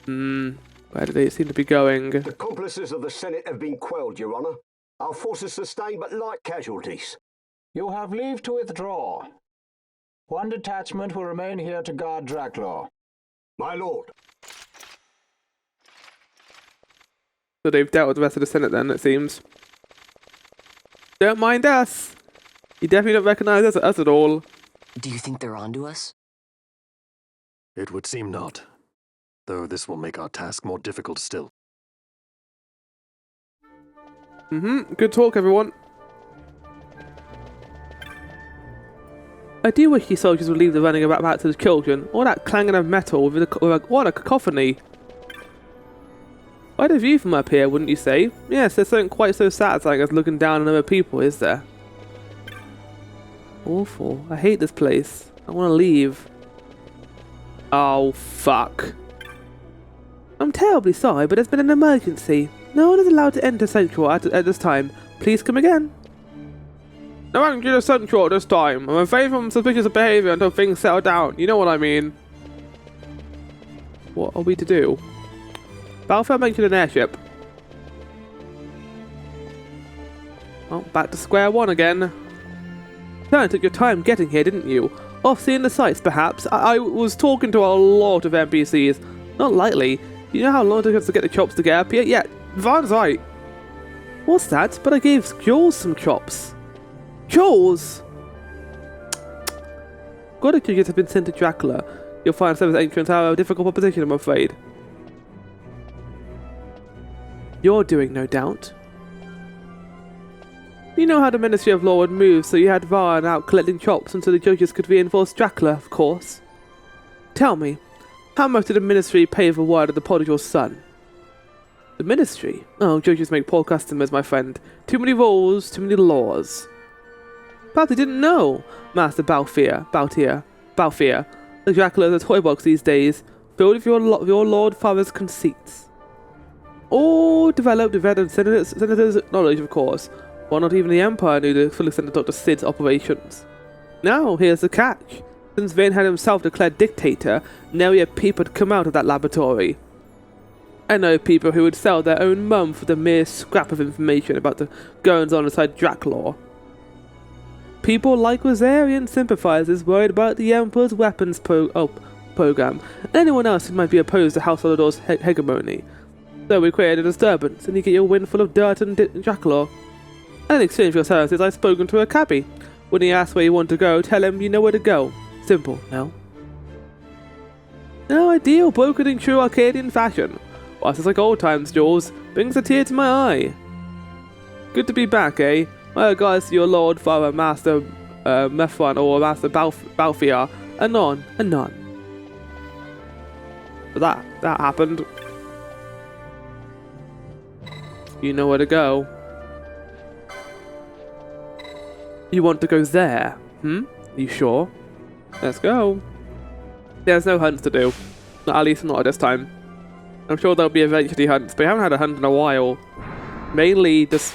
Where do they seem to be going? The accomplices of the Senate have been quelled, Your Honour. Our forces sustained but light casualties. You have leave to withdraw. One detachment will remain here to guard Draklor. My lord. So they've dealt with the rest of the Senate then, it seems. Don't mind us. You definitely don't recognise us at all. Do you think they're onto us? It would seem not. Though this will make our task more difficult still. Good talk, everyone. I do wish these soldiers would leave the running about back to the children. All that clanging of metal what a cacophony. Quite a view from up here, wouldn't you say? Yes, there's something quite so satisfying as looking down on other people, is there? Awful. I hate this place. I want to leave. Oh, fuck. I'm terribly sorry, but there's been an emergency. No one is allowed to enter Central at this time. Please come again. No one can enter Central at this time. I'm afraid from suspicious behaviour until things settle down. You know what I mean. What are we to do? Balfour mentioned an airship. Well, back to square one again. You took your time getting here, didn't you? Off seeing the sights, perhaps? I was talking to a lot of NPCs. Not lightly. You know how long it took us to get the chops to get up here? Yeah, Van's right. What's that? But I gave Jules some chops. Jules! God, if you have been sent to Draklor, you'll find service entrance have a difficult proposition, I'm afraid. You're doing, no doubt. You know how the Ministry of Law would move, so you had Varn out collecting chops until the judges could reinforce Draklor, of course. Tell me, how much did the Ministry pay for word of the prodigal son? The Ministry? Oh, judges make poor customers, my friend. Too many rules, too many laws. Perhaps you didn't know, Master Balfour. The Draklor is a toy box these days, filled with your Lord Father's conceits. All developed with Senator's knowledge, of course, while not even the Empire knew the full extent of Dr. Sid's operations. Now, here's the catch. Since Vane had himself declared dictator, now we have people to come out of that laboratory. I know people who would sell their own mum for the mere scrap of information about the goings-on inside Draklor. People like Rosarian sympathizers worried about the Emperor's weapons program, and anyone else who might be opposed to House Olidor's hegemony. So we created a disturbance, and you get your windful of dirt and Draklor. And in exchange for your services, I've spoken to a cabbie. When he asks where you want to go, tell him you know where to go. Simple, no? No, ideal, brokered in true Arcadian fashion. Well, it's like old times, Jules. Brings a tear to my eye. Good to be back, eh? My regards to your Lord, Father, Master Mefron, or Master Balfour. Anon. But that happened. You know where to go. You want to go there? You sure? Let's go. There's no hunts to do. At least not at this time. I'm sure there'll be eventually hunts, but I haven't had a hunt in a while. Mainly, just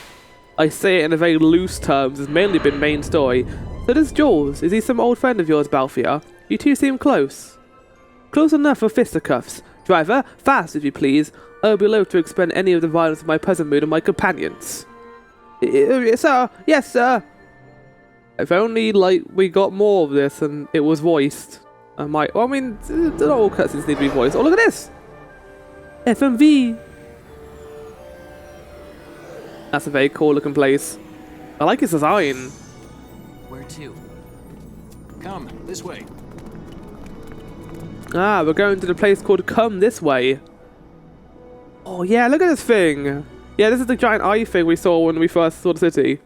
I say it in a very loose terms, it's mainly been main story. So does Jules. Is he some old friend of yours, Balfour? You two seem close. Close enough for fisticuffs. Driver, fast if you please. I will be loath to expend any of the violence of my present mood on my companions. Sir, yes, sir. If only, we got more of this and it was voiced. Not all cutscenes need to be voiced. Oh, look at this! FMV! That's a very cool looking place. I like its design. Where to? Come, this way. Ah, we're going to the place called Come This Way. Oh yeah, look at this thing! Yeah, this is the giant eye thing we saw when we first saw the city.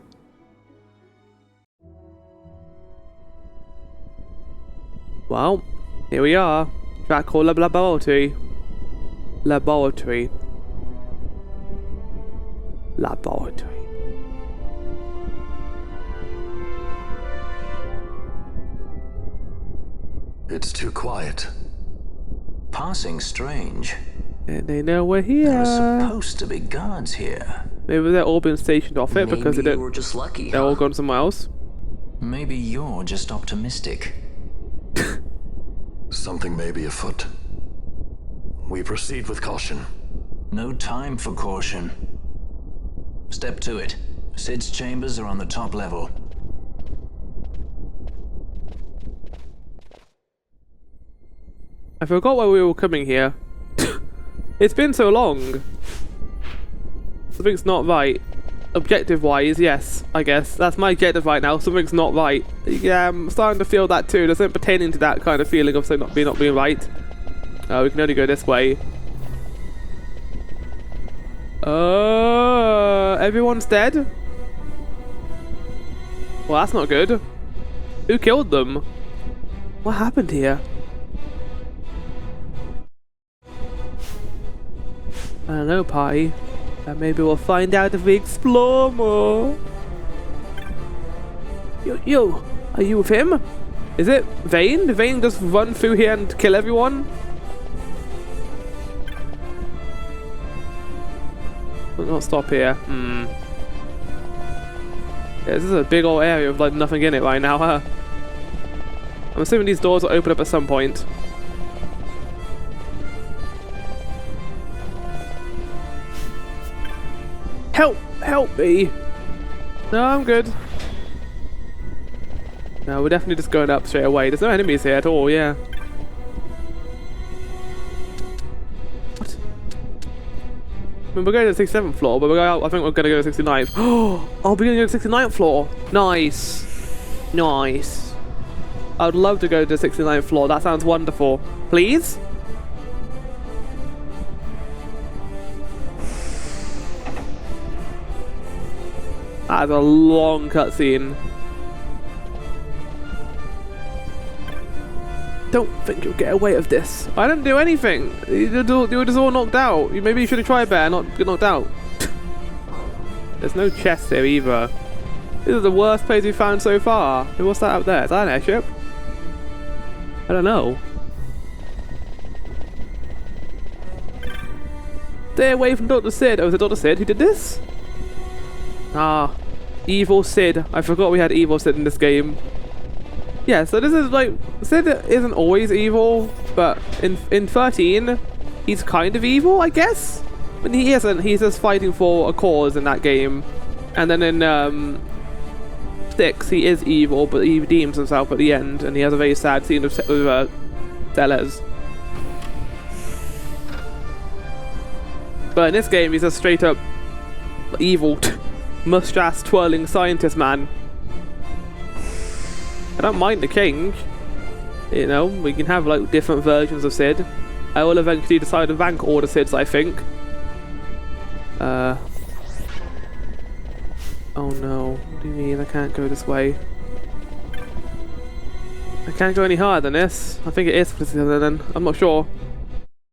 Well, here we are. Draklor Laboratory. Laboratory. It's too quiet. Passing strange. And they know we're here. There are supposed to be guards here. Maybe they're all been stationed off it because they didn't. We're just lucky. They're all gone somewhere else. Maybe you're just optimistic. Something may be afoot. We proceed with caution. No time for caution. Step to it. Sid's chambers are on the top level. I forgot why we were coming here. It's been so long. Something's not right. Objective-wise, yes, I guess. That's my objective right now. Something's not right. Yeah, I'm starting to feel that too. There's something pertaining to that kind of feeling of something not being right. We can only go this way. Everyone's dead? Well, that's not good. Who killed them? What happened here? I don't know, Pi. Maybe we'll find out if we explore more. Yo, are you with him? Is it Vane? Did Vane just run through here and kill everyone? We'll not stop here. Yeah, this is a big old area with nothing in it right now, huh? I'm assuming these doors will open up at some point. Help me! No, I'm good. No, we're definitely just going up straight away. There's no enemies here at all, yeah. What? I mean, we're going to the 67th floor, but I think we're going to go to the 69th. Oh, we're going to go to the 69th floor. Nice. Nice. I would love to go to the 69th floor. That sounds wonderful. Please? That's a long cutscene. Don't think you'll get away with this. I didn't do anything. You were just all knocked out. Maybe you should have tried better, not get knocked out. There's no chest here either. This is the worst place we've found so far. Hey, what's that up there? Is that an airship? I don't know. Stay away from Dr. Sid. Oh, is it Dr. Sid who did this? Ah, Evil Sid. I forgot we had Evil Sid in this game. Yeah, so this is like, Sid isn't always evil, but in 13, he's kind of evil, I guess? But he isn't, he's just fighting for a cause in that game. And then in 6, he is evil, but he redeems himself at the end, and he has a very sad scene with Celes. But in this game, he's a straight up evil, mustache twirling scientist man. I don't mind the king. You know, we can have like different versions of Sid. I will eventually decide to rank all the Sids, I think. Oh no, what do you mean I can't go this way? I can't go any higher than this. I think it is for this other then. I'm not sure.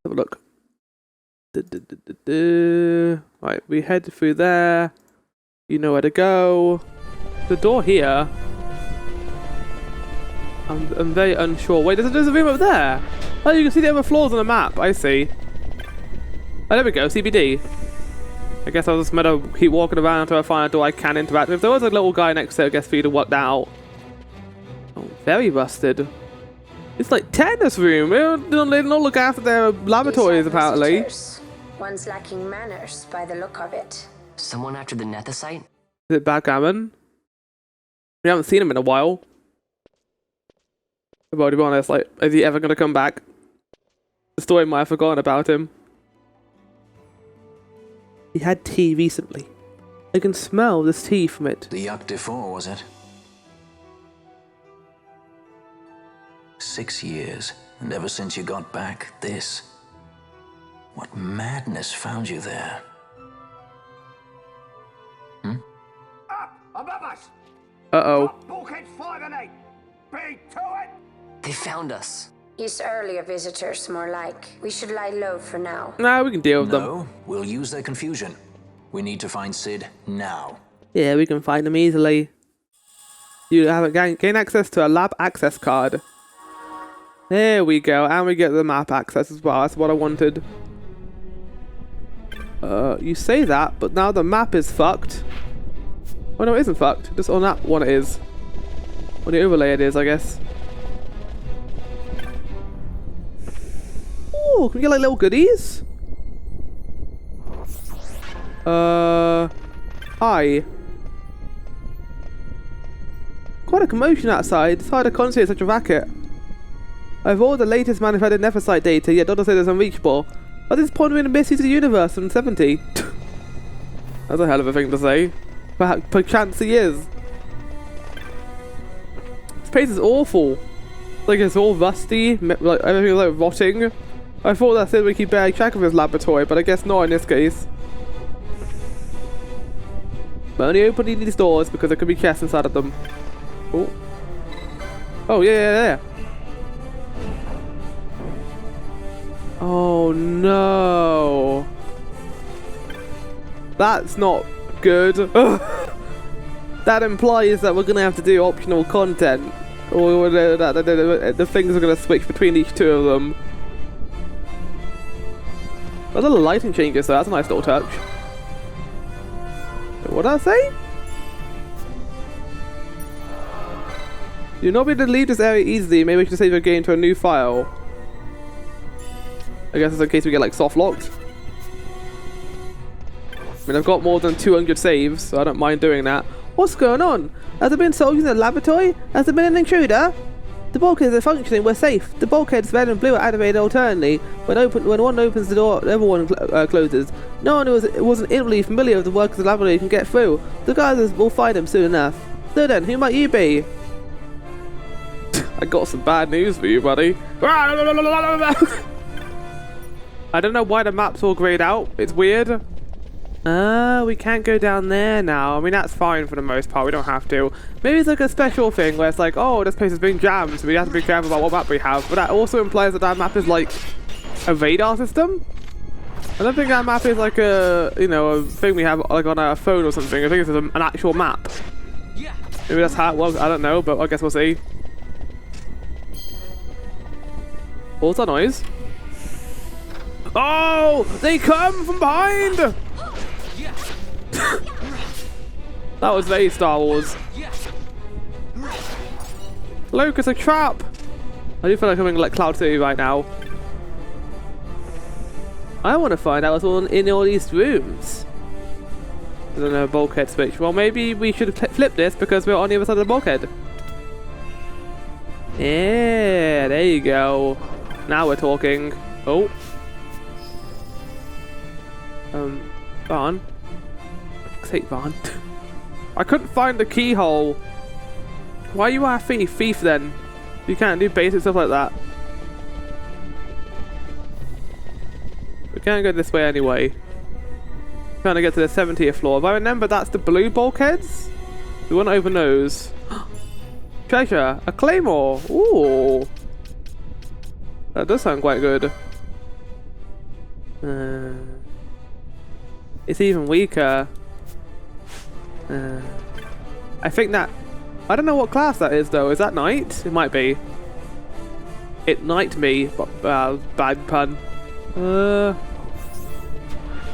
Have a look. Right, we head through there. You know where to go. The door here. I'm very unsure. Wait, there's a room up there. Oh, you can see the other floors on the map. I see. Oh, there we go. CBD. I guess I'll just meant to keep walking around until I find a door I can interact with. If there was a little guy next to it, I guess for you to work that out. Oh, very rusted. It's like tennis room. They don't look after their laboratories, apparently. Visitors. One's lacking manners by the look of it. Someone after the Nethicite? Is it backgammon? We haven't seen him in a while. Well, to be honest, like, is he ever going to come back? The story might have forgotten about him. He had tea recently. I can smell this tea from it. The Yuck Defoe, was it? 6 years, and ever since you got back, this. What madness found you there? Up above us! Uh-oh. Bulkhead 5 and 8! Be to it! They found us. He's earlier visitors, more like. We should lie low for now. Nah, we can deal with them. No, we'll use their confusion. We need to find Sid now. Yeah, we can find them easily. You have gain access to a lab access card. There we go, and we get the map access as well. That's what I wanted. You say that, but now the map is fucked. Oh no, it isn't fucked. Just on that one it is. On the overlay it is, I guess. Ooh, can we get like little goodies? Hi. Quite a commotion outside. It's hard to concentrate such a racket. I have all the latest manufactured Nethicite data, yet Dr. said it's unreachable. What is pondering the mysteries of the universe from 70? That's a hell of a thing to say. Perchance he is. This place is awful. Like, it's all rusty, like everything's like rotting. I thought that said we keep better track of his laboratory, but I guess not in this case. But only opening these doors because there could be chests inside of them. Oh. Oh, yeah. Oh, no. That's not good. That implies that we're going to have to do optional content. Or the things are going to switch between each two of them. A little lighting changes, so that's a nice little touch. What did I say? You'll not be able to leave this area easily. Maybe we should save your game to a new file. I guess it's in case we get like soft locked. I mean, I've got more than 200 saves, so I don't mind doing that. What's going on? Has there been soldiers in the laboratory? Has there been an intruder? The bulkheads are functioning, we're safe. The bulkheads red and blue are activated alternately. When one opens the door, the other one closes. No one who wasn't intimately familiar with the workings of the laboratory can get through. The guys will find them soon enough. So then, who might you be? I got some bad news for you, buddy. I don't know why the map's all grayed out. It's weird. We can't go down there now. I mean, that's fine for the most part. We don't have to. Maybe it's like a special thing where it's like, oh, this place is being jammed, so we have to be careful about what map we have. But that also implies that that map is like a radar system. I don't think that map is like a, you know, a thing we have like on our phone or something. I think it's an actual map. Maybe that's how it was, I don't know, but I guess we'll see. What's that noise? Oh! They come from behind! That was very Star Wars. Look, it's a trap! I do feel like I'm in like Cloud City right now. I want to find out what's all in all these rooms. I don't know, bulkhead switch. Well, maybe we should flip this because we're on the other side of the bulkhead. Yeah, there you go. Now we're talking. Oh. Barn. Take barn. I couldn't find the keyhole. Why are you a thief? Thief then. You can't do basic stuff like that. We can't go this way anyway. Trying to get to the 70th floor. If I remember, that's the blue bulkheads. We want to open those. Treasure. A claymore. Ooh. That does sound quite good. It's even weaker. I think that... I don't know what class that is though. Is that knight? It might be. It knight me. Bad pun.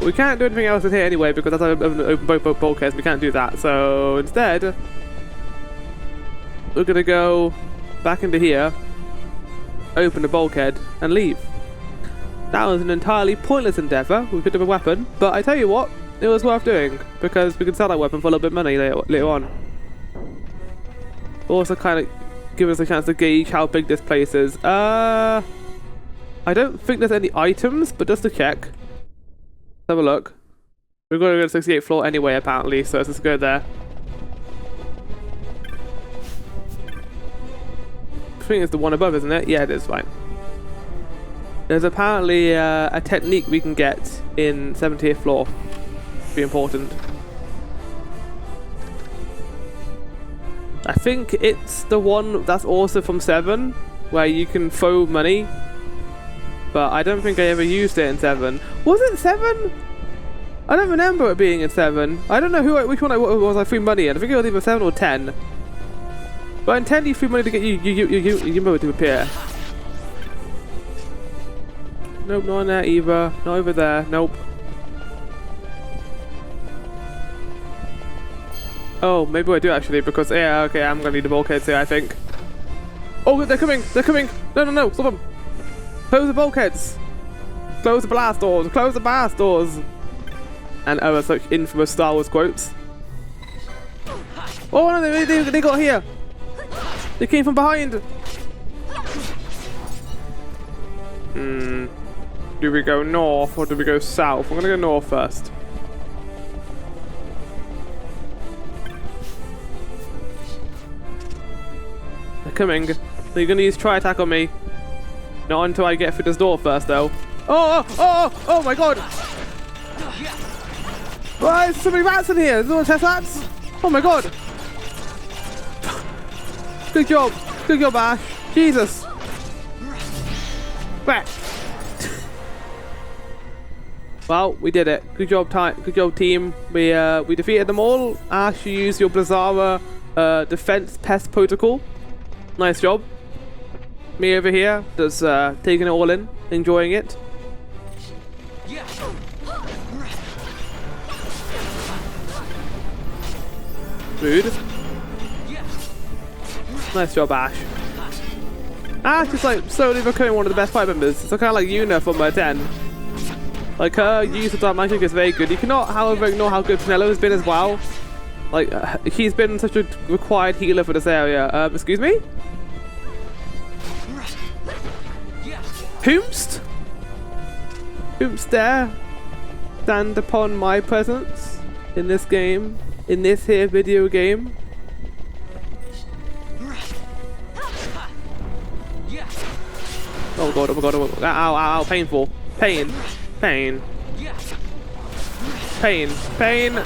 We can't do anything else in here anyway because that's open both bulkheads. We can't do that. So instead, we're gonna go back into here, open the bulkhead, and leave. That was an entirely pointless endeavour. We picked up a weapon, but I tell you what, it was worth doing because we can sell that weapon for a little bit of money later on. Also, kind of give us a chance to gauge how big this place is. I don't think there's any items, but just to check. Let's have a look. We're going to go to the 68th floor anyway, apparently, so let's just go there. I think it's the one above, isn't it? Yeah, it is, fine. There's apparently a technique we can get in 70th floor. Be important. I think it's the one that's also from 7, where you can throw money. But I don't think I ever used it in 7. Was it 7? I don't remember it being in 7. I don't know which one I threw money in. I think it was either 7 or 10. But in 10 you threw money to get you move to appear. Nope, not in there either. Not over there. Nope. Oh, maybe I do actually, because yeah, okay, I'm gonna need the bulkheads here, I think. Oh, they're coming! They're coming! No, no, no! Stop them! Close the bulkheads! Close the blast doors! Close the blast doors! And other such infamous Star Wars quotes. Oh no, they got here! They came from behind! Do we go north or do we go south? I'm gonna go north first. They're coming. They're gonna use tri-attack on me. Not until I get through this door first, though. Oh my god! Why there's so many rats in here? There's no test rats? Oh my god! Good job. Good job, Ash. Jesus. Back. Well, we did it. Good job, good job, team. We defeated them all. Ash, you used your Blazara defense pest protocol. Nice job. Me over here, just taking it all in, enjoying it. Rude. Nice job, Ash. Ash is like slowly becoming one of the best fight members. It's kind of like Yuna from 10. Like her use of dark magic is very good. You cannot, however, ignore how good Penelo has been as well. Like he's been such a required healer for this area. Excuse me? Whomst? Whomst dare stand upon my presence in this game, in this here video game? Oh god, oh my god, oh my god. Ow, ow, ow, painful. Pain. Pain. Pain. Pain.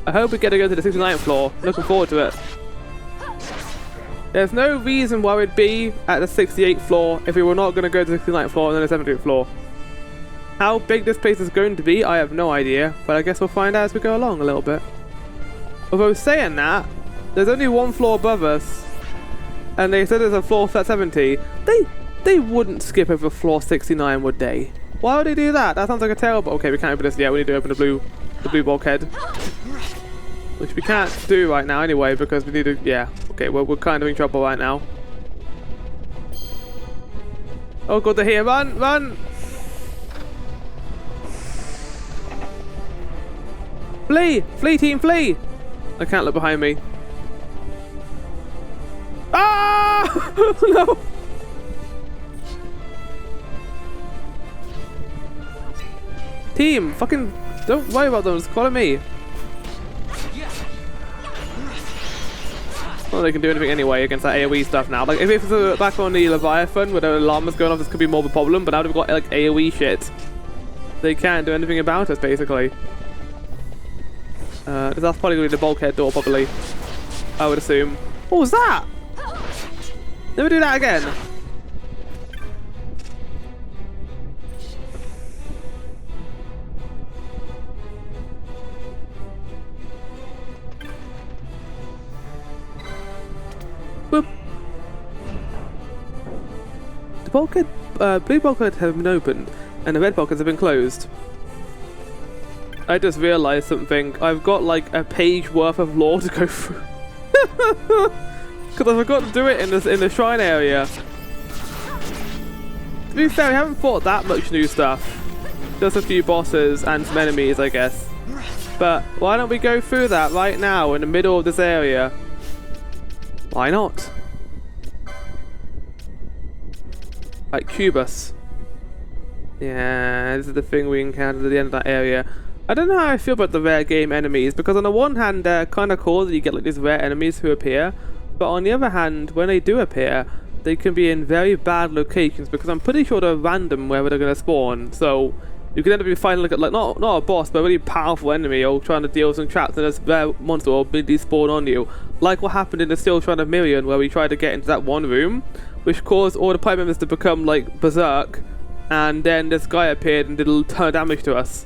I hope we get to go to the 69th floor. Looking forward to it. There's no reason why we'd be at the 68th floor if we were not going to go to the 69th floor and then the 70th floor. How big this place is going to be, I have no idea, but I guess we'll find out as we go along a little bit. Although saying that, there's only one floor above us, and they said there's a floor 70. They wouldn't skip over floor 69, would they? Why would they do that? That sounds like a terrible... Okay, we can't open this yet. We need to open the blue bulkhead. Which we can't do right now anyway, because we need to... Yeah, okay, we're kind of in trouble right now. Oh god, they're here. Run! Run! Flee! Flee, team, flee! I can't look behind me. Ah! No! Team, fucking... Don't worry about them, just follow me. Well, they can do anything anyway against that AoE stuff now. Like, if it was back on the Leviathan where the alarm was going off, this could be more of a problem, but now they've got, like, AoE shit. They can't do anything about us, basically. That's probably going to be the bulkhead door, probably. I would assume. What was that? Never do that again. Whoop. The bulkhead, blue bulkheads have been opened, and the red bulkheads have been closed. I just realised something. I've got like a page worth of lore to go through. Because I forgot to do it in the shrine area. To be fair, we haven't fought that much new stuff. Just a few bosses and some enemies, I guess. But why don't we go through that right now in the middle of this area? Why not? Like Cubus. Yeah, this is the thing we encountered at the end of that area. I don't know how I feel about the rare game enemies, because on the one hand they're kind of cool that you get like these rare enemies who appear, but on the other hand, when they do appear, they can be in very bad locations, because I'm pretty sure they're random where they're going to spawn, so you can end up finding like not a boss, but a really powerful enemy, or trying to deal with some traps, and this rare monster will immediately spawn on you. Like what happened in the Still Shrine of Miriam, where we tried to get into that one room, which caused all the party members to become like berserk, and then this guy appeared and did a ton of damage to us.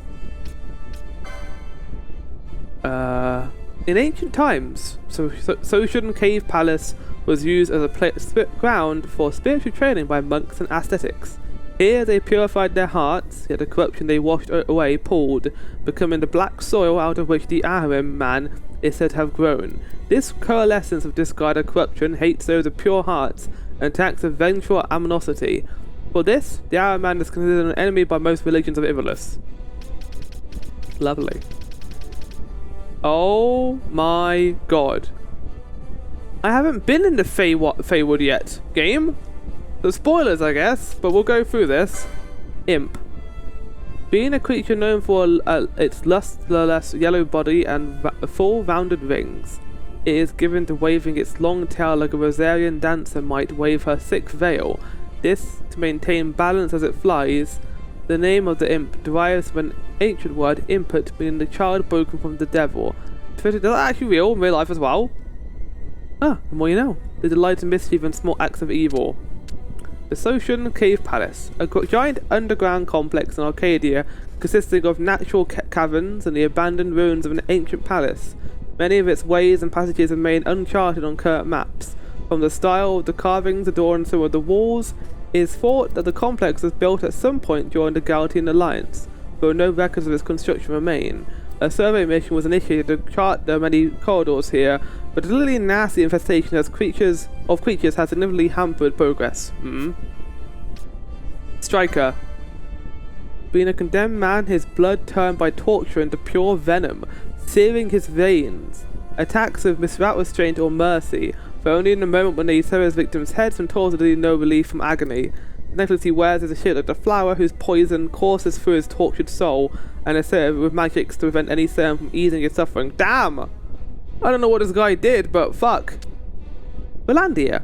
In ancient times, Soshan Cave Palace was used as a ground for spiritual training by monks and ascetics. Here they purified their hearts, yet the corruption they washed away pulled, becoming the black soil out of which the Aharim man is said to have grown. This coalescence of discarded corruption hates those of pure hearts and attacks a vengeful animosity. For this, the Aharim man is considered an enemy by most religions of Ivalice. Lovely. Oh my god. I haven't been in the Feywood yet, game. So spoilers, I guess, but we'll go through this. Imp. Being a creature known for its lustreless yellow body and full rounded rings, it is given to waving its long tail like a Rosarian dancer might wave her thick veil. This to maintain balance as it flies. The name of the imp derives from an ancient word, impet, meaning the child broken from the devil. Is that actually real in real life as well? Ah, the more you know. They delight in mischief and small acts of evil. The Soshan Cave Palace, a giant underground complex in Archadia consisting of natural caverns and the abandoned ruins of an ancient palace. Many of its ways and passages remain uncharted on current maps. From the style of the carvings adorning some of the walls, it is thought that the complex was built at some point during the Galatian Alliance, though no records of its construction remain. A survey mission was initiated to chart the many corridors here, but a really nasty infestation of creatures has significantly hampered progress. Striker. Being a condemned man, his blood turned by torture into pure venom, searing his veins. Attacks without restraint or mercy, for only in the moment when he severs victims' heads and totally no relief from agony. The necklace he wears is a shit like the flower whose poison courses through his tortured soul, and is served with magics to prevent any serum from easing his suffering. Damn! I don't know what this guy did, but fuck. Valandia.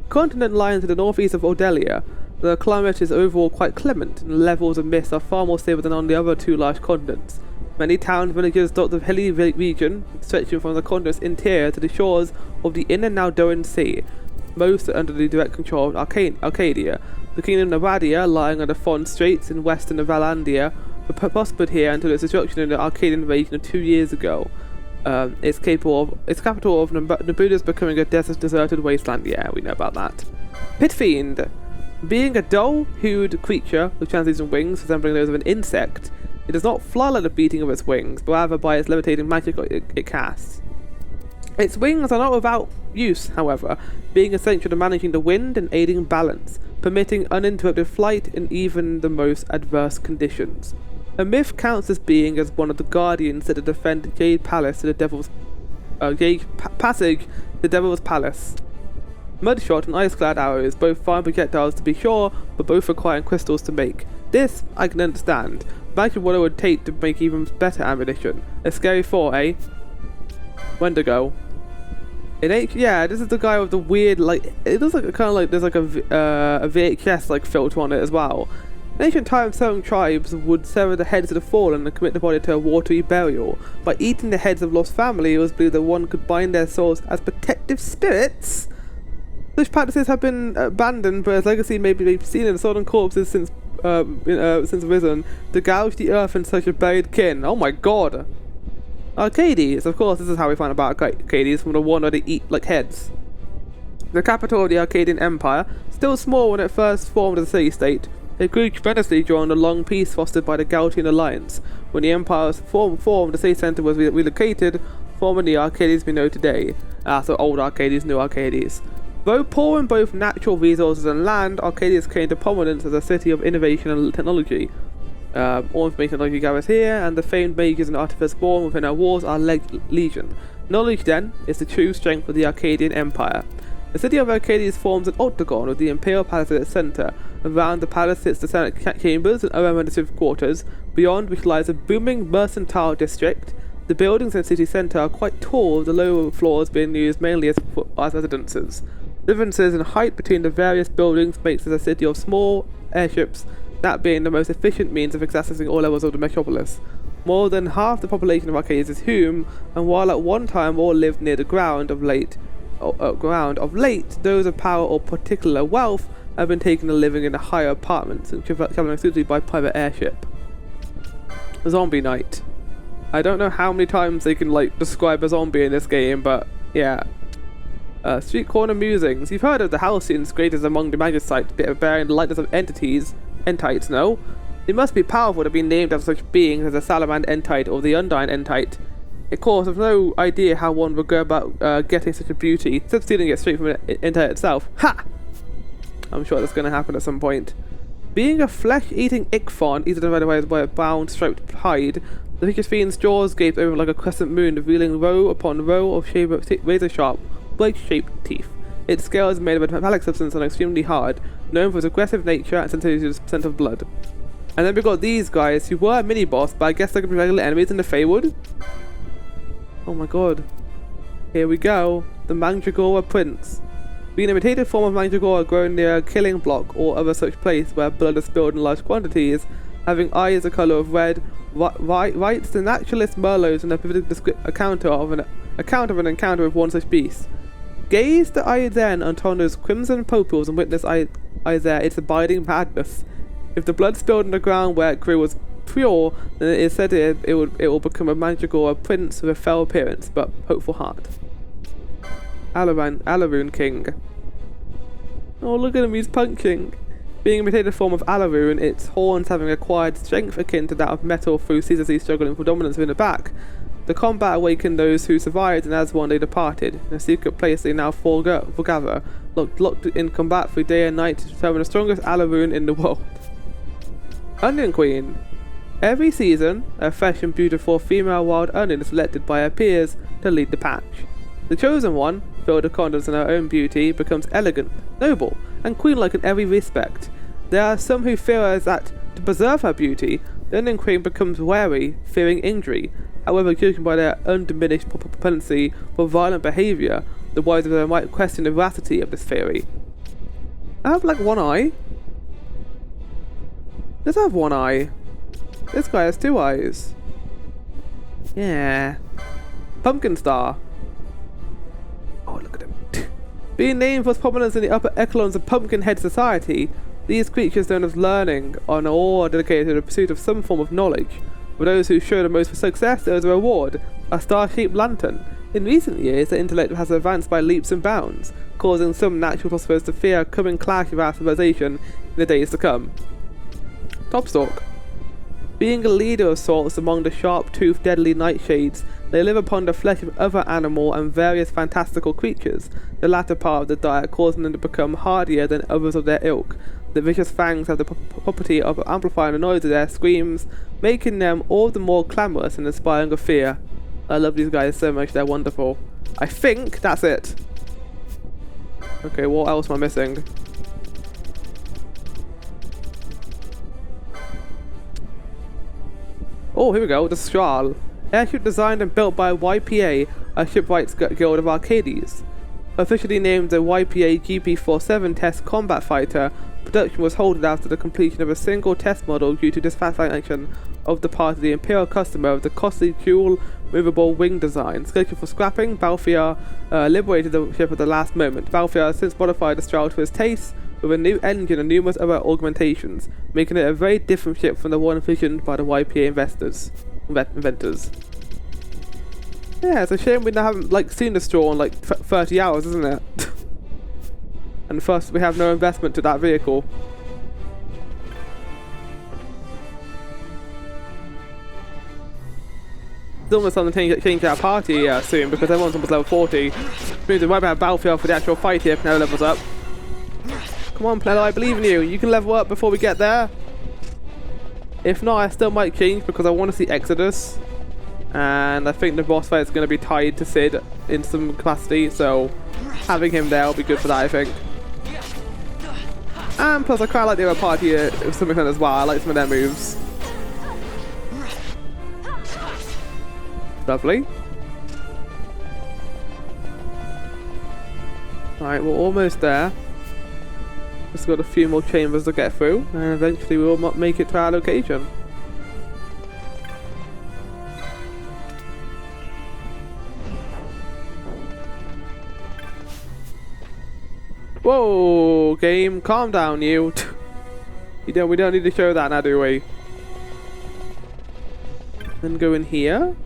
Continent lies to the northeast of Ordelia. The climate is overall quite clement, and the levels of mist are far more stable than on the other two large continents. Many towns, villages dot the hilly region, stretching from the continent's interior to the shores of the inner Naldoan Sea. most are under the direct control of Archadia. The kingdom of Archadia, lying under Fon Straits in western Valandia, prospered here until its destruction in the Arcadian invasion of 2 years ago. Its capital of Nabuda is becoming a deserted wasteland. Yeah, we know about that. Pit Fiend. Being a dull-hued creature with translucent wings resembling those of an insect, it does not fly like the beating of its wings, but rather by its levitating magic it casts. Its wings are not without use, however, being essential to managing the wind and aiding balance, permitting uninterrupted flight in even the most adverse conditions. A myth counts this being as one of the guardians that defend Jade Palace to the Devil's Passage, the Devil's Palace. Mudshot and ice-clad arrows, both fine projectiles to be sure, but both requiring crystals to make. This I can understand. Imagine what it would take to make even better ammunition. A scary thought, eh? Wendigo. It ain't. Yeah, this is the guy with the weird, like, it looks like kind of like there's like a VHS like filter on it as well. In ancient times, certain tribes would sever the heads of the fallen and commit the body to a watery burial. By eating the heads of lost family, it was believed that one could bind their souls as protective spirits. Such practices have been abandoned, but its legacy may be seen in sodden corpses since risen to gouge the earth in search of buried kin. Oh my god! Arcadies, of course, this is how we find about Arcadies, from the one where they eat like heads. The capital of the Arcadian Empire, still small when it first formed as a city-state, it grew tremendously during the long peace fostered by the Galtian Alliance. When the Empire's formed, the city centre was relocated, forming the Arcadies we know today. So old Arcadies, new Arcadies. Though poor in both natural resources and land, Arcadius came to prominence as a city of innovation and technology. All information technology gathers here, and the famed mages and artificers born within our walls are legion. Knowledge, then, is the true strength of the Arcadian Empire. The city of Arcadia forms an octagon with the Imperial Palace at its centre. Around the palace sits the Senate chambers and other administrative quarters, beyond which lies a booming mercantile district. The buildings in the city centre are quite tall, with the lower floors being used mainly as residences. Differences in height between the various buildings makes it a city of small airships, that being the most efficient means of accessing all levels of the metropolis. More than half the population of Arcadia is human, and while at one time all lived near the ground, of late, those of power or particular wealth have been taken to living in the higher apartments and traveling exclusively by private airship. Zombie night. I don't know how many times they can describe a zombie in this game, but yeah. Street corner musings. You've heard of the Halcyons, greatest among the Magicites, bearing the likeness of entites, no? They must be powerful to be named after such beings as the Salamand Entite or the Undyne Entite. Of course, I've no idea how one would go about getting such a beauty, instead of stealing it straight from the Entite itself. Ha! I'm sure that's going to happen at some point. Being a flesh-eating ichthon, easily divided by a brown striped hide, the vicious fiend's jaws gape over like a crescent moon, revealing row upon row of razor-sharp, blade-shaped teeth. Its scale is made of a metallic substance and extremely hard, known for its aggressive nature and sensitivity to the scent of blood. And then we got these guys, who were a mini-boss, but I guess they're going to be regular enemies in the Feywood? Oh my god. Here we go. The Mandragora Prince. Being an imitated form of Mandragora grown near a killing block or other such place where blood is spilled in large quantities, having eyes the colour of red, writes the naturalist Merlos in a vivid account of an encounter with one such beast. Gaze the eye then on those crimson pupils and witness eye there its abiding madness. If the blood spilled on the ground where it grew was pure, then it is said it will become a Mandragora Prince with a fell appearance, but hopeful heart. Alaroon King. Oh, look at him, he's punching. Being imitated form of Alaroon, its horns having acquired strength akin to that of metal through ceaselessly struggling for dominance within the back. The combat awakened those who survived, and as one they departed. In a secret place they now foregather, locked in combat through day and night to determine the strongest Alaroon in the world. Onion Queen. Every season, a fresh and beautiful female wild onion is selected by her peers to lead the patch. The chosen one, filled with confidence in her own beauty, becomes elegant, noble, and queen-like in every respect. There are some who fear that, to preserve her beauty, the Onion Queen becomes wary, fearing injury. However, judging by their undiminished propensity for violent behaviour, the wise of them might question the veracity of this theory. I have one eye. Does have one eye? This guy has 2 eyes. Yeah. Pumpkin Star. Oh, look at him. Being named for its prominence in the upper echelons of Pumpkinhead society, these creatures known as learning are all dedicated to the pursuit of some form of knowledge. For those who show the most success, there is a reward, a star-shaped lantern. In recent years, their intellect has advanced by leaps and bounds, causing some natural philosophers to fear a coming clash with our civilization in the days to come. Topstalk. Being a leader of sorts among the sharp-toothed deadly nightshades, they live upon the flesh of other animal and various fantastical creatures, the latter part of the diet causing them to become hardier than others of their ilk. The vicious fangs have the property of amplifying the noise of their screams, making them all the more clamorous and inspiring of fear. I love these guys so much, they're wonderful. I think that's it. Okay, what else am I missing? Oh, here we go, the Strahl. Airship designed and built by YPA, a shipwrights guild of Arcades. Officially named the YPA GP-47 test combat fighter, production was halted after the completion of a single test model due to dissatisfaction of the part of the Imperial customer of the costly dual movable wing design. Scheduled for scrapping, Balfour liberated the ship at the last moment. Balfour has since modified the Strahl to his taste with a new engine and numerous other augmentations, making it a very different ship from the one envisioned by the YPA inventors. Yeah, it's a shame we haven't seen the Strahl in 30 hours, isn't it? And first, we have no investment to that vehicle. It's almost time to change our party soon because everyone's almost level 40. Which means we might have Battlefield for the actual fight here if Penelope levels up. Come on, Penelope, I believe in you. You can level up before we get there. If not, I still might change because I want to see Exodus. And I think the boss fight is going to be tied to Sid in some capacity, so having him there will be good for that, I think. And plus, I quite like the other party with some extent as well. I like some of their moves. Lovely. Alright, we're almost there. Just got a few more chambers to get through, and eventually we will make it to our location. Whoa, game, calm down, you. We don't need to show that now, do we? Then go in here.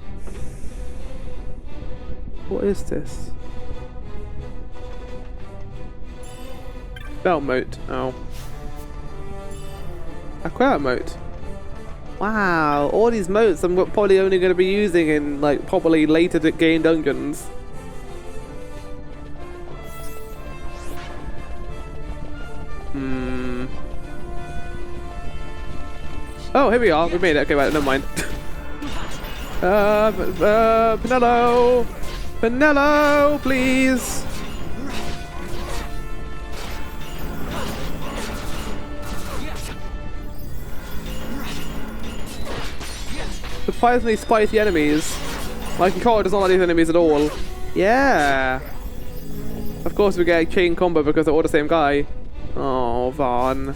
What is this? Bell moat. Oh. Aqua moat. Wow, all these moats I'm probably only going to be using in probably later game dungeons. Oh, here we are. We made it. Okay, right, never mind. Penelo! Penelo, please! Surprisingly spicy enemies. My controller does not like these enemies at all. Yeah! Of course we get a chain combo because they're all the same guy. Oh, Vaughn.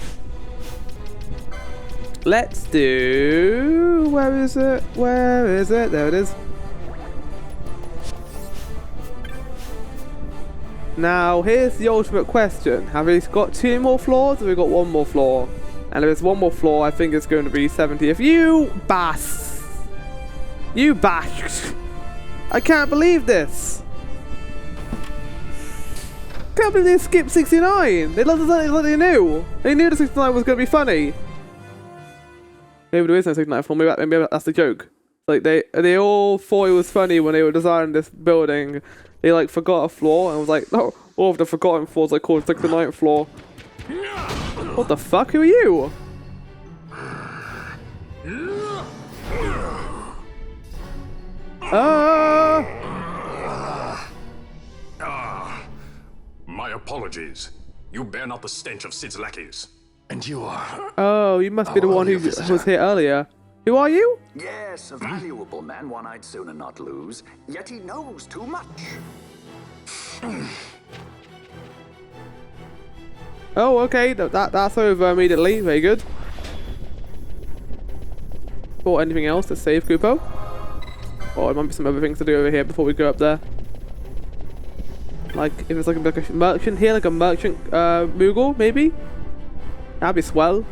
Let's do... Where is it? Where is it? There it is. Now, here's the ultimate question. Have we got 2 more floors or have we got 1 more floor? And if it's 1 more floor, I think it's going to be 70. If you bash... You bash... I can't believe this! I can't believe they skipped 69! They loved it like they knew! They knew the 69 was going to be funny! Maybe there is no 69 floor, maybe that's the joke. They all thought it was funny when they were designing this building. They forgot a floor and was like, oh, all of the forgotten floors called 69th floor. What the fuck? Who are you? My apologies. You bear not the stench of Sid's lackeys. And you are... Oh, you must be the one who was here earlier. Who are you? Yes, a valuable man, one I'd sooner not lose. Yet he knows too much. Oh, okay. That's over immediately. Very good. Or anything else to save Kupo? Or there might be some other things to do over here before we go up there. Like, if it's like a merchant here, like a merchant Moogle, maybe? That'd be swell.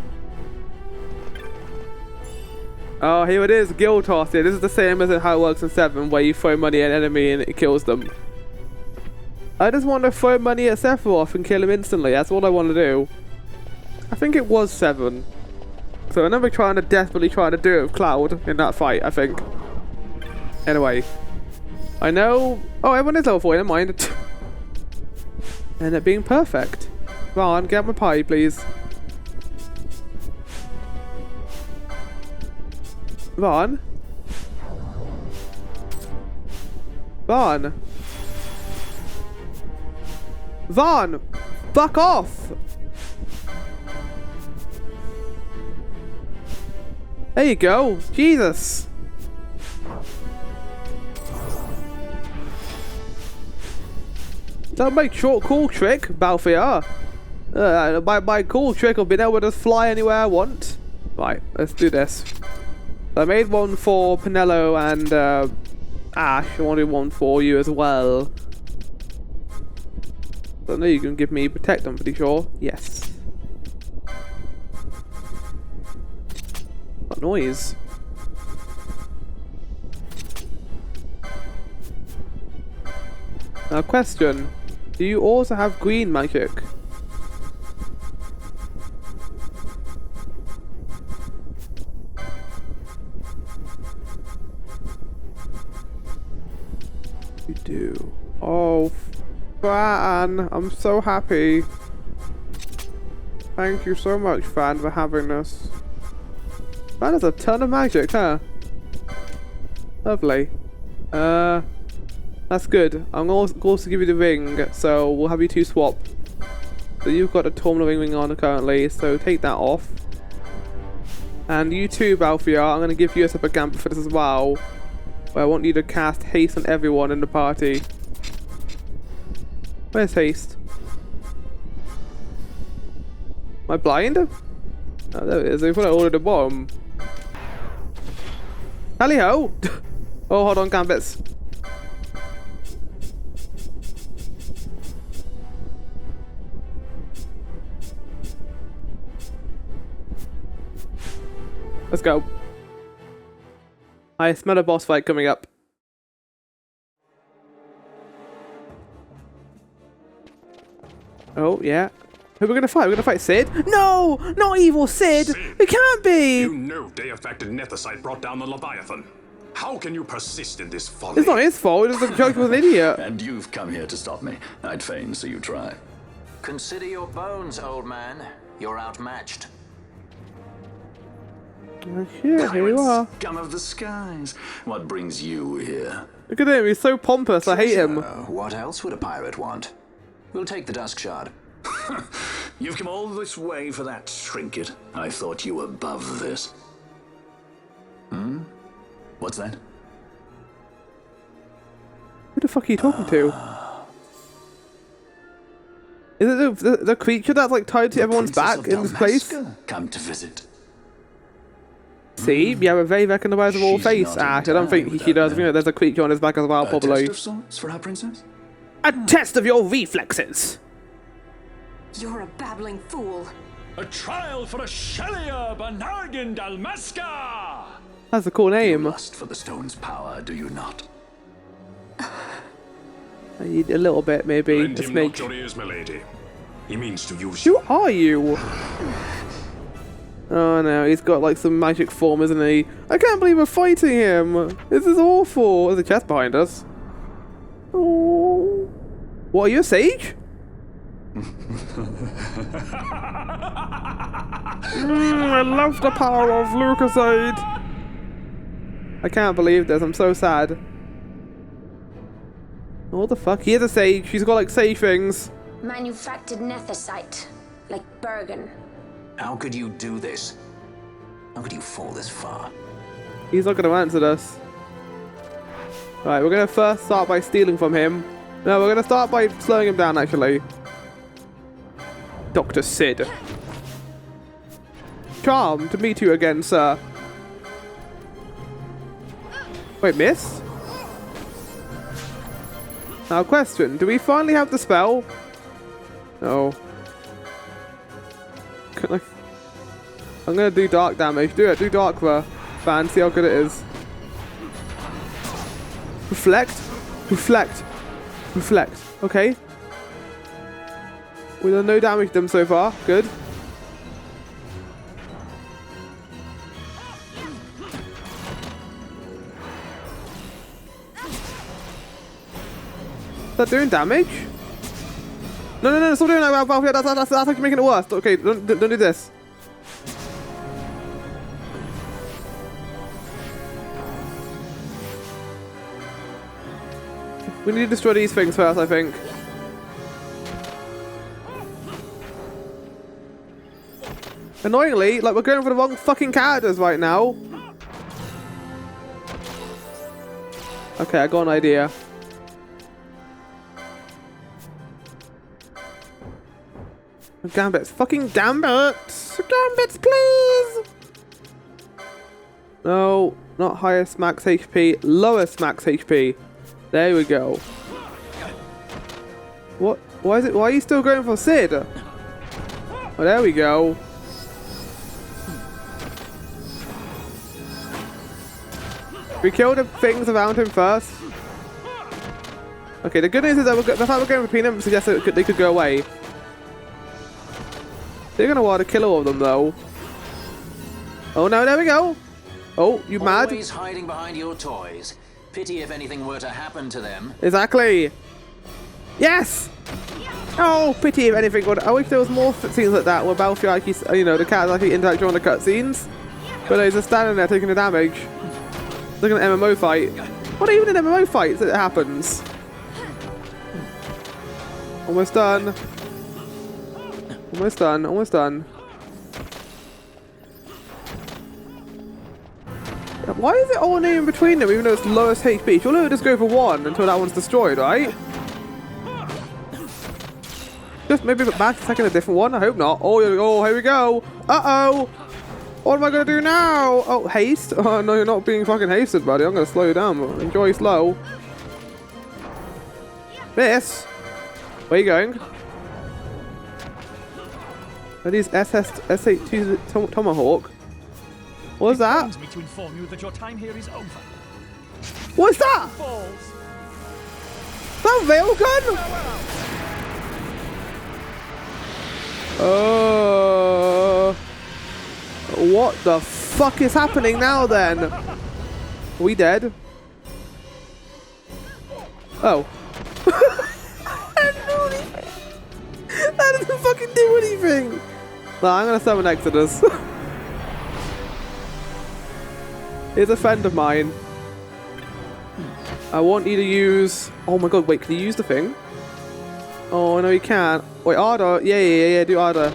Oh, here it is, Guild Toss. Yeah, this is the same as how it works in 7, where you throw money at an enemy and it kills them. I just want to throw money at Sephiroth and kill him instantly. That's all I want to do. I think it was 7. So I remember desperately trying to do it with Cloud in that fight, I think. Anyway. I know... Oh, everyone is level 4, never mind. End up being perfect. Vaughn, get my pie, please. Vaughn? Vaughn? Vaughn! Fuck off! There you go. Jesus. Is that my cool trick, Balfour? My cool trick of being able to fly anywhere I want. Right, let's do this. I made one for Pinello and Ash. I want to do one for you as well. I know you can give me Protect, I'm pretty sure. Yes. What noise? Now, question. Do you also have green magic? You do. Oh, Fan, I'm so happy. Thank you so much, Fan, for having this. Fan has a ton of magic, huh? Lovely. That's good. I'm going to also give you the ring, so we'll have you two swap. So you've got a Tourmaline ring on currently, so take that off. And you too, Balfour, I'm going to give you a separate Gambit for this as well. Where I want you to cast haste on everyone in the party. Where's haste? Am I blind? Oh, there it is. They put it all at the bottom. Tally ho! Oh, hold on, Gambits. Let's go. I smell a boss fight coming up. Oh, yeah. Who are we gonna fight? We're gonna fight Sid? No! Not evil Sid! It can't be! You know day-affected Nethicite brought down the Leviathan. How can you persist in this folly? It's not his fault. It's the joke was an idiot. And you've come here to stop me. I'd fain see you try. Consider your bones, old man. You're outmatched. Oh, shit, here you are. Scum of the skies. What brings you here? Look at him. He's so pompous. I hate him. What else would a pirate want? We'll take the Dusk Shard. You've come all this way for that trinket. I thought you were above this. Hmm? What's that? Who the fuck are you talking to? Is it the creature that's like tied to everyone's back in this place? Come to visit. See? Yeah, a very recognizable face, Ash. I don't think she does. I think there's a creature on his back as well, probably. A test of sorts for our princess? A test of your reflexes! You're a babbling fool. A trial for a Shelia Banargin Dalmasca! That's a cool name. You lust for the stone's power, do you not? I need a little bit, maybe. Lend A him not smidge. your ears, milady. He means to use Who you. are you? Oh no, he's got like some magic form, isn't he? I can't believe we're fighting him. This is awful. There's a chest behind us. Oh. What, are you a sage? I love the power of Lucasade. I can't believe this. I'm so sad. What the fuck? He is a sage. He's got like sage things. Manufactured Nethicite, like Bergen. How could you do this? How could you fall this far? He's not going to answer this. Right, we're going to first start by stealing from him. No, we're going to start by slowing him down, actually. Dr. Sid. Charmed to meet you again, sir. Now, question. Do we finally have the spell? No. Can I... I'm gonna do dark damage. Do it. Do dark for fan. See how good it is. Reflect. Reflect. Reflect. Okay. We've done no damage to them so far. Good. Is that doing damage? No, stop doing that, Valkyrie. That's actually making it worse. Okay, don't do this. We need to destroy these things first, I think. Annoyingly, like, we're going for the wrong fucking characters right now. Okay, I got an idea. Gambits. Fucking gambits! Gambits, please! No, not highest max HP. Lowest max HP. There we go. What? Why is it? Why are you still going for Sid? Oh, there we go. We kill the things around him first. Okay, the good news is that the fact we're going for Peanut suggests that they could go away. They're gonna want to kill all of them though. Oh no, there we go. Oh, you mad? Always hiding behind your toys. Pity if anything were to happen to them. Exactly. Yes. Oh, pity if anything would. I wish there was more scenes like that where Balfonheim actually, you know, the cats actually interact during the cutscenes. But they're just standing there taking the damage. Look at an MMO fight. What even in MMO fights it happens? Almost done. Almost done. Almost done. Why is it all new in between them, even though it's lowest HP? Surely we'll just go for one until that one's destroyed, right? Just maybe back a second, a different one. I hope not. Oh, here we go. Uh-oh. What am I going to do now? Oh, haste? Oh, no, you're not being fucking hasted, buddy. I'm going to slow you down. Enjoy slow. Miss. Where are you going? Are these S82 Tomahawk? What's that? Me to inform you that your time here is over. What's that? Falls. That Veilgun? What the fuck is happening now then? Are we dead? Oh. That doesn't fucking do anything. No, I'm gonna summon Exodus. He's a friend of mine. I want you to use... Oh my god, wait, can you use the thing? Oh, no, you can't. Wait, Arda. Yeah, do Arda.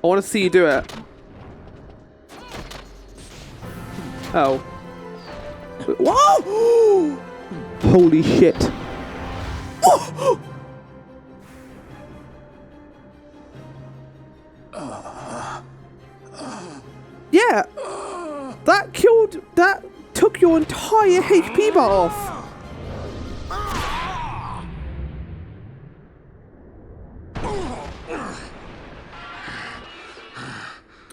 I want to see you do it. Oh. Whoa! Holy shit. Yeah. That killed... That took your entire HP bar off.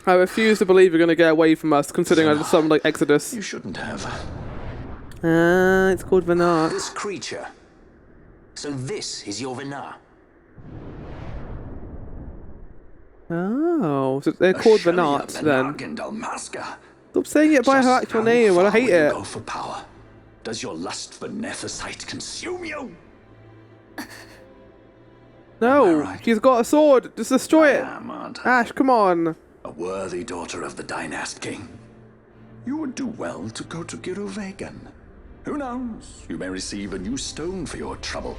I refuse to believe you're going to get away from us, considering I just summoned like Exodus. You shouldn't have. It's called Venat. This creature. So this is your Venar. Oh, so they're called Venat then. Stop saying it by her actual name, I hate it. Go for power. Does your lust for Nethicite consume you? No, right? she's got a sword. Just destroy it. Ash, come on. A worthy daughter of the Dynast King. You would do well to go to Giruvegan. Who knows? You may receive a new stone for your trouble.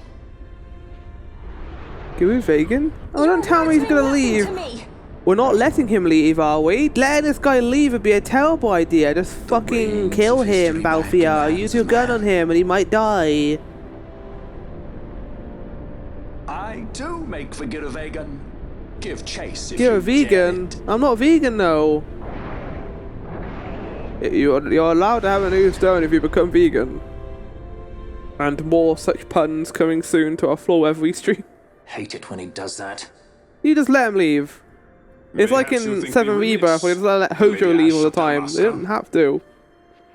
Giruvegan? Oh, don't tell me he's gonna leave. We're not letting him leave, are we? Letting this guy leave would be a terrible idea. Just fucking kill him, Balfonheim. Use your gun on him and he might die. I do make for Giruvegan. Give chase if You're a you vegan. dared. I'm not vegan though. You're allowed to have a new stone if you become vegan. And more such puns coming soon to our floor every stream. Hate it when he does that. You just let him leave. It's like in 7 Rebirth where you just let Hojo leave all the time. They don't have to.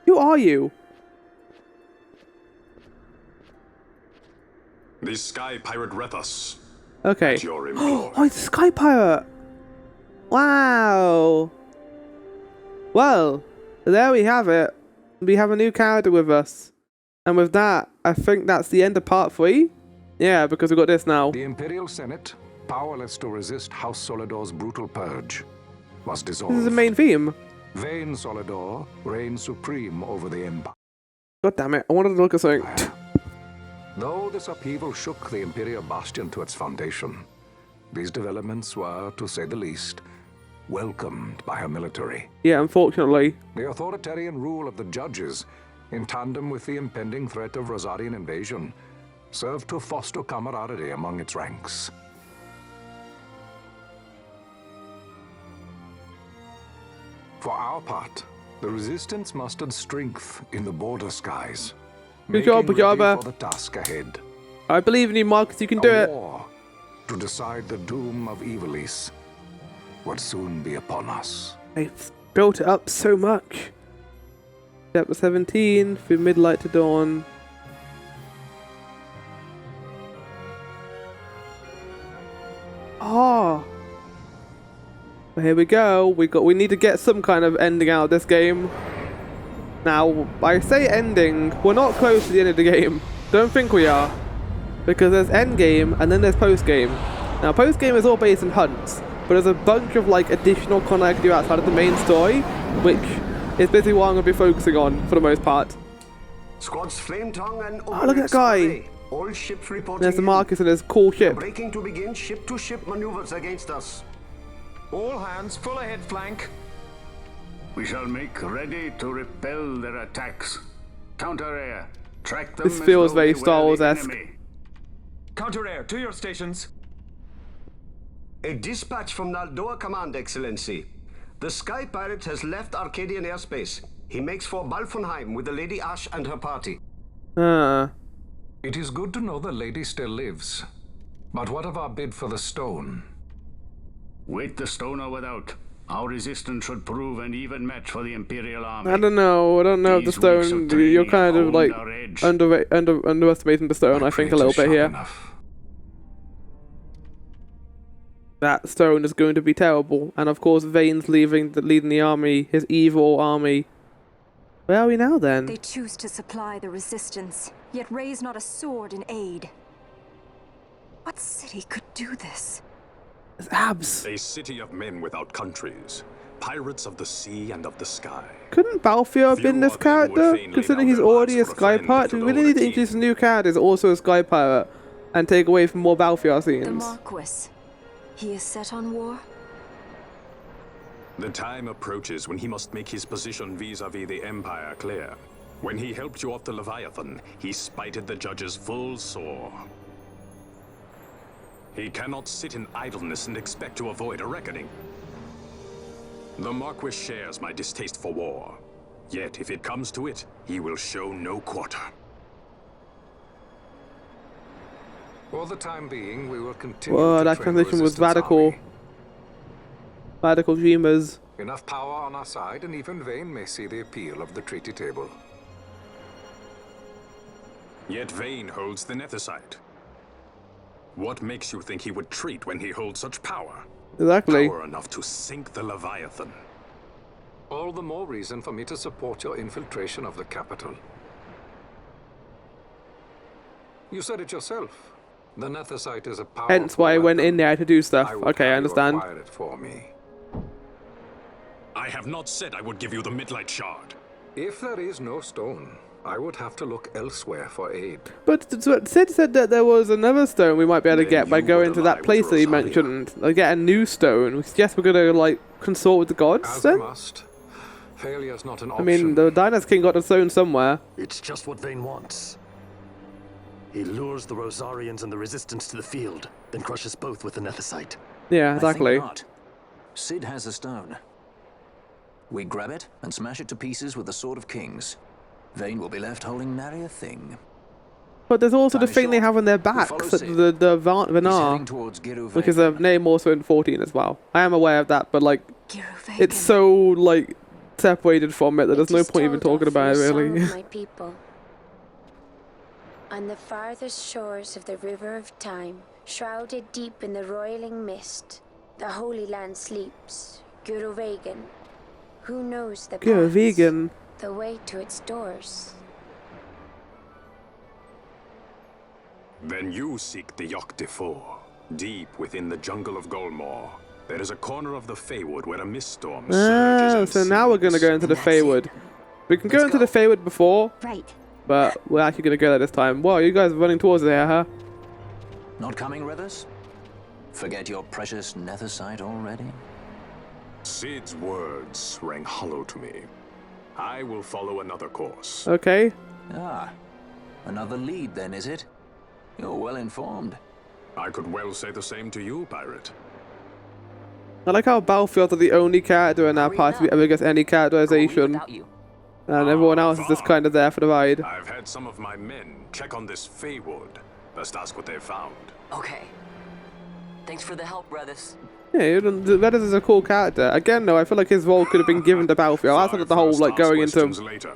Who are you? The Sky Pirate Rethus. Okay. At your employ. Oh, it's a Sky Pirate! Wow! Well, there we have it. We have a new character with us. And with that, I think that's the end of part 3. Yeah, because we've got this now. The Imperial Senate, powerless to resist House Solidor's brutal purge, was dissolved. This is the main theme. Vayne Solidor reigned supreme over the Empire. God damn it, I wanted to look at something. Though this upheaval shook the Imperial Bastion to its foundation, these developments were, to say the least, welcomed by her military. Yeah, unfortunately. The authoritarian rule of the judges, in tandem with the impending threat of Rosarian invasion, served to foster camaraderie among its ranks. For our part, the resistance mustered strength in the border skies, Good job, making ready Pajama. for the task ahead. I believe in you, Marcus, you can do A it. war to decide the doom of Evilise would soon be upon us. They've built it up so much. Chapter 17, through Midlight to Dawn. Ah. Well, here we go. We need to get some kind of ending out of this game. Now, I say ending, we're not close to the end of the game. Don't think we are. Because there's end game and then there's post game. Now, post game is all based on hunts, but there's a bunch of like additional content I can do outside of the main story, which is basically what I'm going to be focusing on for the most part. Squads Flame Tongue and Oh, look at that guy! All ships reporting. There's the in. Marcus and his cool ship. Breaking to begin ship-to-ship maneuvers against us. All hands, full ahead flank. We shall make ready to repel their attacks. Counter-air. Track them. This feels very Star Wars-esque. Counter-air, to your stations. A dispatch from Naldoa Command, Excellency. The Sky Pirate has left Arcadian airspace. He makes for Balfonheim with the Lady Ash and her party. It is good to know the lady still lives. But what of our bid for the stone? With the stone or without, our resistance should prove an even match for the Imperial Army. I don't know if the stone, you're kind of like underestimating the stone, I think, a little bit here. That stone is going to be terrible, and of course Vayne's leading the army, his evil army. Where are we now then? They choose to supply the resistance, yet raise not a sword in aid. What city could do this? It's Abs. A city of men without countries. Pirates of the sea and of the sky. Couldn't Balfour have been this character? Considering he's already a Sky Pirate, we really need to introduce a new character who's also a Sky Pirate and take away from more Balfour scenes. The Marquis. He is set on war? The time approaches when he must make his position vis-a-vis the Empire clear. When he helped you off the Leviathan, he spited the judges full sore. He cannot sit in idleness and expect to avoid a reckoning. The Marquis shares my distaste for war. Yet, if it comes to it, he will show no quarter. For the time being, we will continue Whoa, to that train the transition was resistance radical. army. Radical dreamers. Enough power on our side, and even Vayne may see the appeal of the treaty table. Yet Vayne holds the Nethicite. What makes you think he would treat when he holds such power? Exactly. Power enough to sink the Leviathan. All the more reason for me to support your infiltration of the capital. You said it yourself. The Nethicite is a powerful Hence why I went in there to do stuff. Okay, I understand. Acquire it for me. I have not said I would give you the Midlight Shard. If there is no stone, I would have to look elsewhere for aid. But Sid said that there was another stone we might be able to get by going to that place that he mentioned. Like, get a new stone. We suggest we're going to, like, consult with the gods As then? we must. Failure's not an I option. mean, the Dynast King got a stone somewhere. It's just what Vayne wants. He lures the Rosarians and the Resistance to the field, then crushes both with the Nethicite. Yeah, exactly. I think not. Sid has a stone. We grab it and smash it to pieces with the Sword of Kings. Vayne will be left holding nary a thing. But there's also the Time is thing they short. have on their We'll backs, follow the Sid. Vanar, He's heading towards Giruvegan. which is a name also in 14 as well. I am aware of that, but like, Giruvegan. it's so like separated from it that there's It no is point even told talking of about it in a really. song of my people. On the farthest shores of the river of time, shrouded deep in the roiling mist, the Holy Land sleeps. Giruvegan. Who knows the paths, Giruvegan. the way to its doors? Then you seek the Yogg Defour. Deep within the jungle of Golmore, there is a corner of the Feywood where a mist storm surges and So now we're gonna go into the Feywood. We can go into the Feywood before, Right. but we're actually gonna go there this time. Whoa, you guys are running towards there, huh? Not coming with us? Forget your precious netherite already? Sid's words rang hollow to me. I will follow another course. Okay. Ah, another lead then, is it? You're well informed. I could well say the same to you, pirate. I like how Balfield are the only character in our party who ever gets any characterization. And everyone else is just kind of there for the ride. I've had some of my men check on this Feywood. Best ask what they found. Okay. Thanks for the help, brothers. Yeah, Redis is a cool character. Again, though, I feel like his role could have been given to Balfield. Outside of the whole, like, going into Later.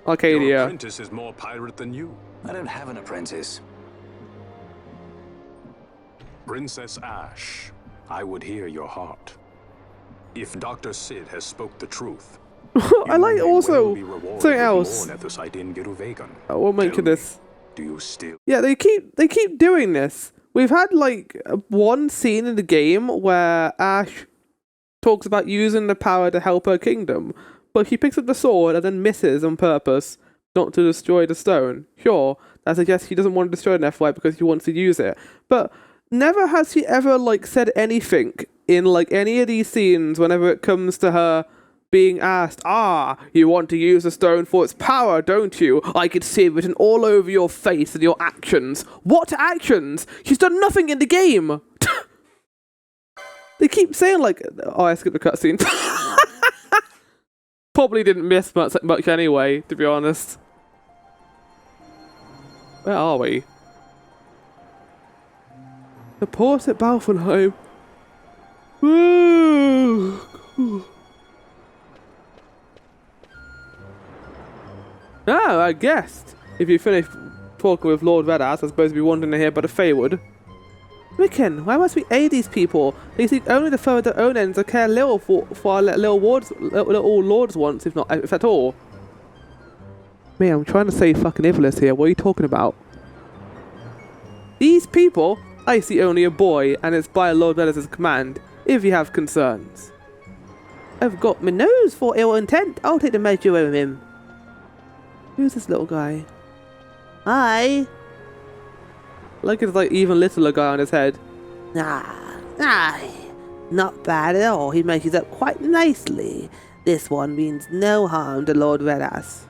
Your Archadia. apprentice is more pirate than you. I don't have an apprentice. Princess Ash, I would hear your heart. If Dr. Sid has spoke the truth, I like also be rewarded something with else. more netherite in Giruvegan. I won't mention Tell me, this. Do you still? Yeah, they keep doing this. We've had like one scene in the game where Ash talks about using the power to help her kingdom, but she picks up the sword and then misses on purpose, not to destroy the stone. Sure, that suggests she doesn't want to destroy Nephiite because she wants to use it, but never has she ever like said anything in like any of these scenes whenever it comes to her being asked, you want to use the stone for its power, don't you? I could see it written all over your face and your actions. What actions? She's done nothing in the game. They keep saying like, I skipped the cutscene. Probably didn't miss much anyway, to be honest. Where are we? The port at Balfonheim. Woo! Oh, I guessed. If you finish talking with Lord Redass, I suppose you'd be wanting to hear about the Feywood. Rickon, why must we aid these people? They seek only to further their own ends and care little for our little lords wants, if at all. Man, I'm trying to say fucking Ivlis here. What are you talking about? These people, I see only a boy, and it's by Lord Redass' command, if you have concerns. I've got my nose for ill intent. I'll take the measure of him. Who's this little guy? Hi. Like it's like even littler guy on his head. Not bad at all. He measures up quite nicely. This one means no harm to Lord Redass.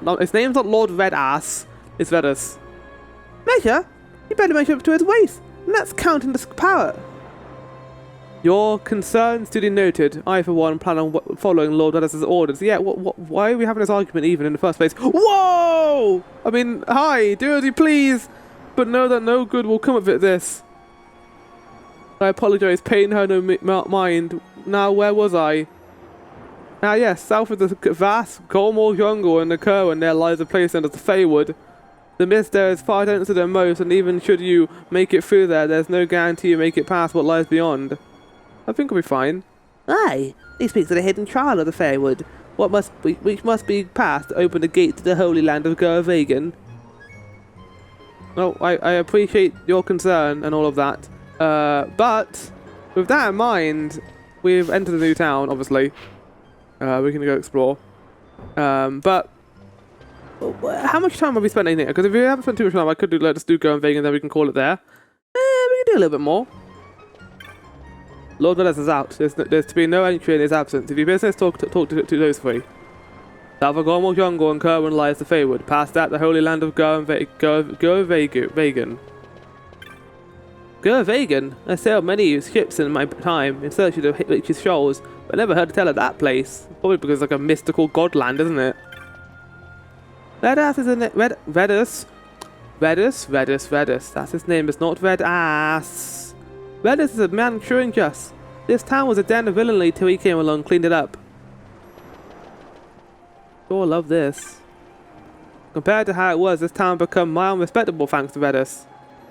No, his name's not Lord Redass. It's Redass. Measure? You better measure up to his waist. And that's counting the power. Your concerns duly noted. I, for one, plan on following Lord Redass' orders. Yeah, why are we having this argument even in the first place? Whoa! I mean, hi, do as you please, but know that no good will come of it, this. I apologize, paying her no mind. Now, where was I? Ah, yes, south of the vast Golmore jungle and the Kerwin, there lies a place known as the Feywood. The mist there is far denser than most, and even should you make it through there, there's no guarantee you make it past what lies beyond. I think we'll be fine. Aye, he speaks of the hidden trial of the Feywood, which must be passed to open the gate to the holy land of Giruvegan. No, I appreciate your concern and all of that, but with that in mind, we've entered a new town, obviously. We can go explore. But how much time have we spent in here? Because if we haven't spent too much time, I could just do Giruvegan and then we can call it there. We can do a little bit more. Lord Redass is out. There's to be no entry in his absence. If your business, talk to those three. South of Golmore Jungle and Kerwin lies the Feywood. Past that, the holy land of Giruvegan. Giruvegan? I sailed many ships in my time in search of the Witch's Shoals, but never heard tell of that place. Probably because it's like a mystical godland, isn't it? Redass is in it. Redass? Redus. That's his name. It's not Red Ass. Redus is a man true and just. This town was a den of villainy till he came along, cleaned it up. Sure love this. Compared to how it was, this town become mild and respectable thanks to Redus.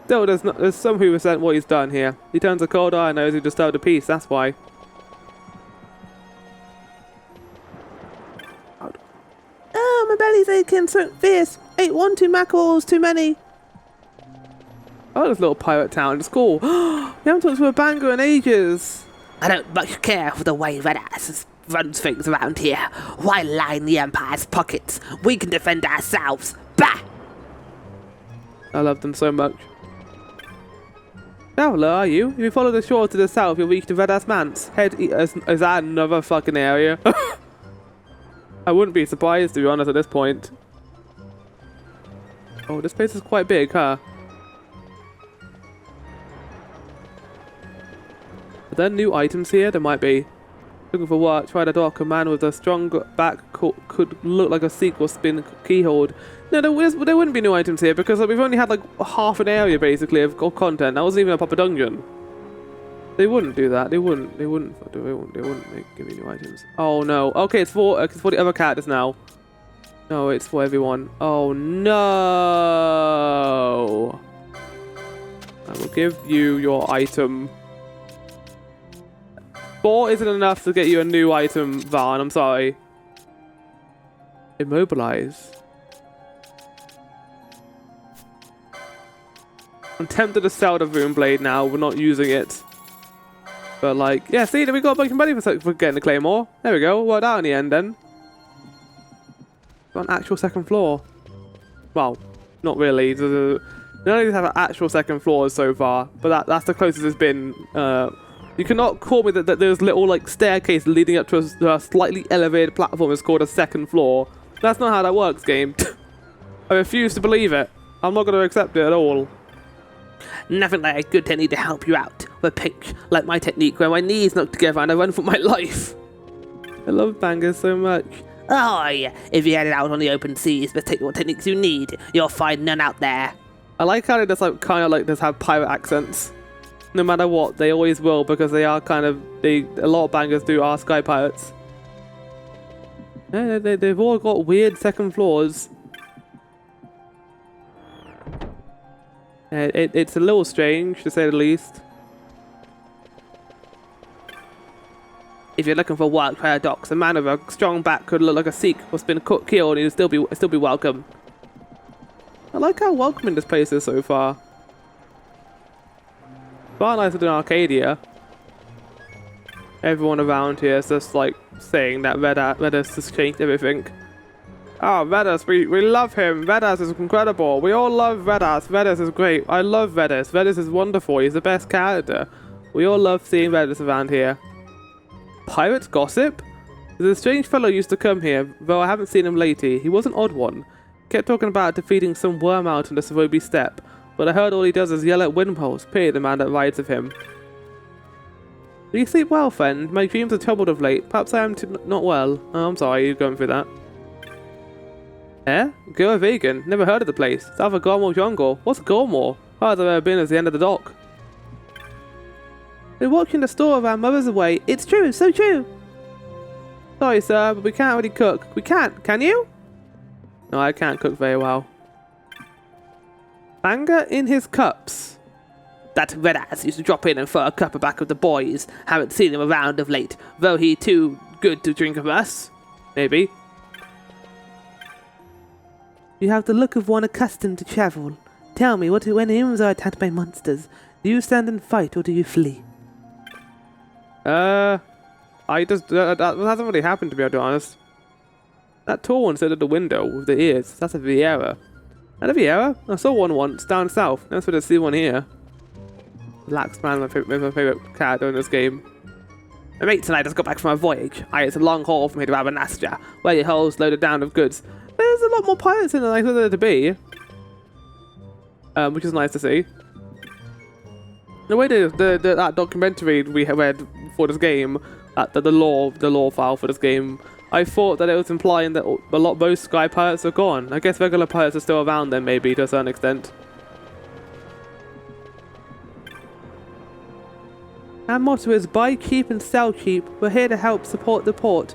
Still, there's some who resent what he's done here. He turns a cold eye on those who disturb the peace, that's why. Oh, my belly's aching, so fierce. Ate 1 too mackerels, too many. Oh, this little pirate town, it's cool. We haven't talked to a banger in ages. I don't much care for the way Red Ass runs things around here. Why line the Empire's pockets? We can defend ourselves. Bah! I love them so much. Traveller, are you? If you follow the shore to the south, you'll reach the Red Ass Manse. Is that another fucking area? I wouldn't be surprised, to be honest, at this point. Oh, this place is quite big, huh? Are there new items here? There might be. Looking for work, try the dock. A man with a strong back could look like a sequel spin keyhole. No, there wouldn't be new items here because we've only had like half an area basically of content. That wasn't even a proper dungeon. They wouldn't do that. They wouldn't give me new items. Oh no. Okay, it's for the other characters now. No, it's for everyone. Oh no. I will give you your item. 4 isn't enough to get you a new item, Varn. I'm sorry. Immobilize. I'm tempted to sell the Rune Blade now. We're not using it. But like, yeah, see, we got a bunch of money for getting the Claymore. There we go. Worked out in the end then. Got an actual second floor. Well, not really. None of these have actual second floors so far. But that's the closest it's been. You cannot call me that there's little like staircase leading up to a slightly elevated platform is called a second floor. That's not how that works, game. I refuse to believe it. I'm not going to accept it at all. Nothing like a good technique to help you out. With a pinch like my technique where my knees knock together and I run for my life. I love bangers so much. Oh yeah, if you headed out on the open seas but take what techniques you need, you'll find none out there. I like how they just like kind of like just have pirate accents. No matter what, they always will because they are kind of a lot of bangers are Sky Pirates. Yeah, they've all got weird second floors. It's a little strange to say the least. If you're looking for work, try docks. A man with a strong back could look like a Sikh who's been killed and he'll still be welcome. I like how welcoming this place is so far. Far nicer than Archadia. Everyone around here is just like saying that Redus has changed everything. Oh, Redus, we love him. Redus is incredible. We all love Redus. Redus is great. I love Redus. Redus is wonderful. He's the best character. We all love seeing Redus around here. Pirate gossip? There's a strange fellow used to come here, though I haven't seen him lately. He was an odd one. Kept talking about defeating some worm out in the Tsenoble steppe. But I heard all he does is yell at windmills. Pity the man that rides with him. Do you sleep well, friend? My dreams are troubled of late. Perhaps I am not well. Oh, I'm sorry, you're going through that. Eh? Giruvegan? Never heard of the place. South of Gormore Jungle. What's Gormore? Hard I've ever been at the end of the dock. We're watching the store of our mothers away. It's true, it's so true. Sorry, sir, but we can't really cook. We can't, can you? No, I can't cook very well. Banger in his cups. That Red Ass used to drop in and throw a cup back with the boys. Haven't seen him around of late, though he too good to drink of us. Maybe. You have the look of one accustomed to travel. Tell me, when humans are attacked by monsters, do you stand and fight or do you flee? That hasn't really happened to me, I'll be honest. That tall one stood at the window with the ears. That's a Viera. At a Viera? I saw one once down south. Never supposed to see one here. Relaxed man, my favourite character in this game. My mate tonight just got back from a voyage. It's a long haul from here to Abanastia, where your hole's loaded down with goods. There's a lot more pirates in than I thought there to be. Which is nice to see. The way that documentary we read for this game, the lore file for this game, I thought that it was implying that most Sky Pirates are gone. I guess regular pirates are still around then, maybe, to a certain extent. Our motto is buy cheap and sell cheap. We're here to help support the port.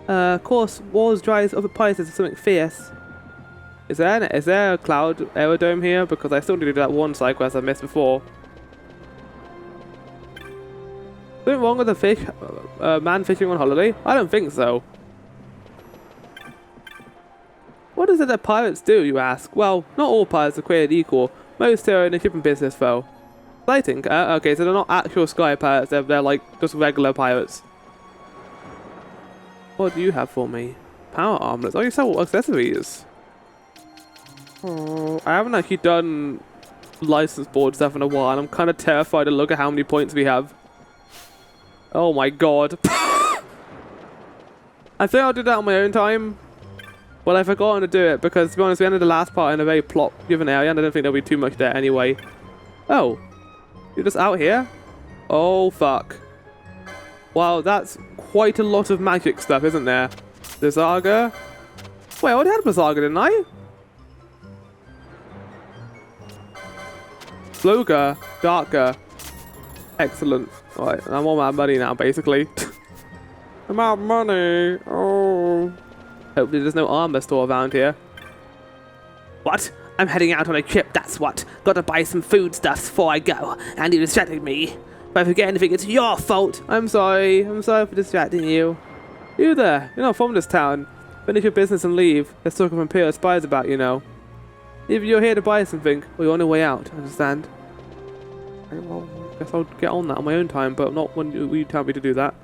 Of course, wars drives up the prices of something fierce. Is there a cloud aerodrome here? Because I still need to do that one side quest I missed before. Something wrong with the fish? Man fishing on holiday? I don't think so. What is it that pirates do, you ask? Well, not all pirates are created equal. Most are in the shipping business, though. Exciting. Okay, so they're not actual sky pirates. They're like just regular pirates. What do you have for me? Power armlets. Oh, you sell accessories. Oh, I haven't actually done license board stuff in a while, and I'm kind of terrified to look at how many points we have. Oh my god. I think I'll do that on my own time. Well, I've forgotten to do it because, to be honest, we ended the last part in a very plot-driven area, and I don't think there'll be too much there anyway. Oh. You're just out here? Oh, fuck. Wow, that's quite a lot of magic stuff, isn't there? The Zaga. Wait, I already had a Zaga, didn't I? Sloga. Darker. Excellent. Alright, I'm all out of money now, basically. I'm out of money. Oh. Hopefully there's no armor store around here. What? I'm heading out on a trip, that's what. Gotta buy some foodstuffs before I go. And you distracted me. If I forget anything, it's your fault. I'm sorry. I'm sorry for distracting you. You there. You're not from this town. Finish your business and leave. There's talk of Imperial spies about, you know. Either you're here to buy something, or you're on your way out, understand? Well, I guess I'll get on that on my own time, but not when you tell me to do that.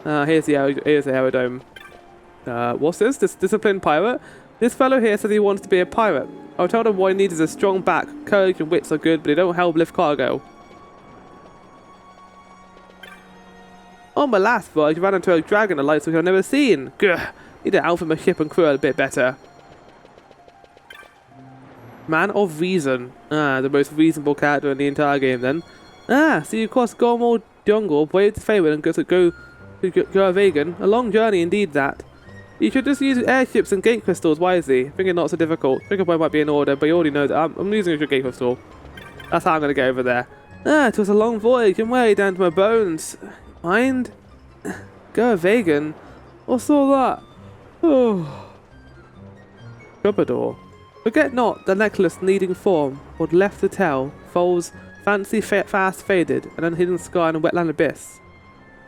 Here's the aerodrome. What's this? This disciplined pirate? This fellow here says he wants to be a pirate. I'll tell him what he needs is a strong back. Courage and wits are good, but they don't help lift cargo. On my last voyage, I ran into a dragon of lights which I've never seen. Gah! Need to outfit my ship and crew a bit better. Man of Reason. The most reasonable character in the entire game then. So you cross Gormal Jungle, brave the Feywild and go to Giruvegan. A long journey indeed that. You should just use airships and gate crystals wisely. I think it's not so difficult. Trigger point might be in order, but you already know that I'm using a gate crystal. That's how I'm going to get over there. It was a long voyage and way down to my bones. Mind? Giruvegan? What's all that? Oh. Troubadour. Forget not the necklace needing form, what left to tell, folds fancy fast faded, an unhidden sky and a wetland abyss.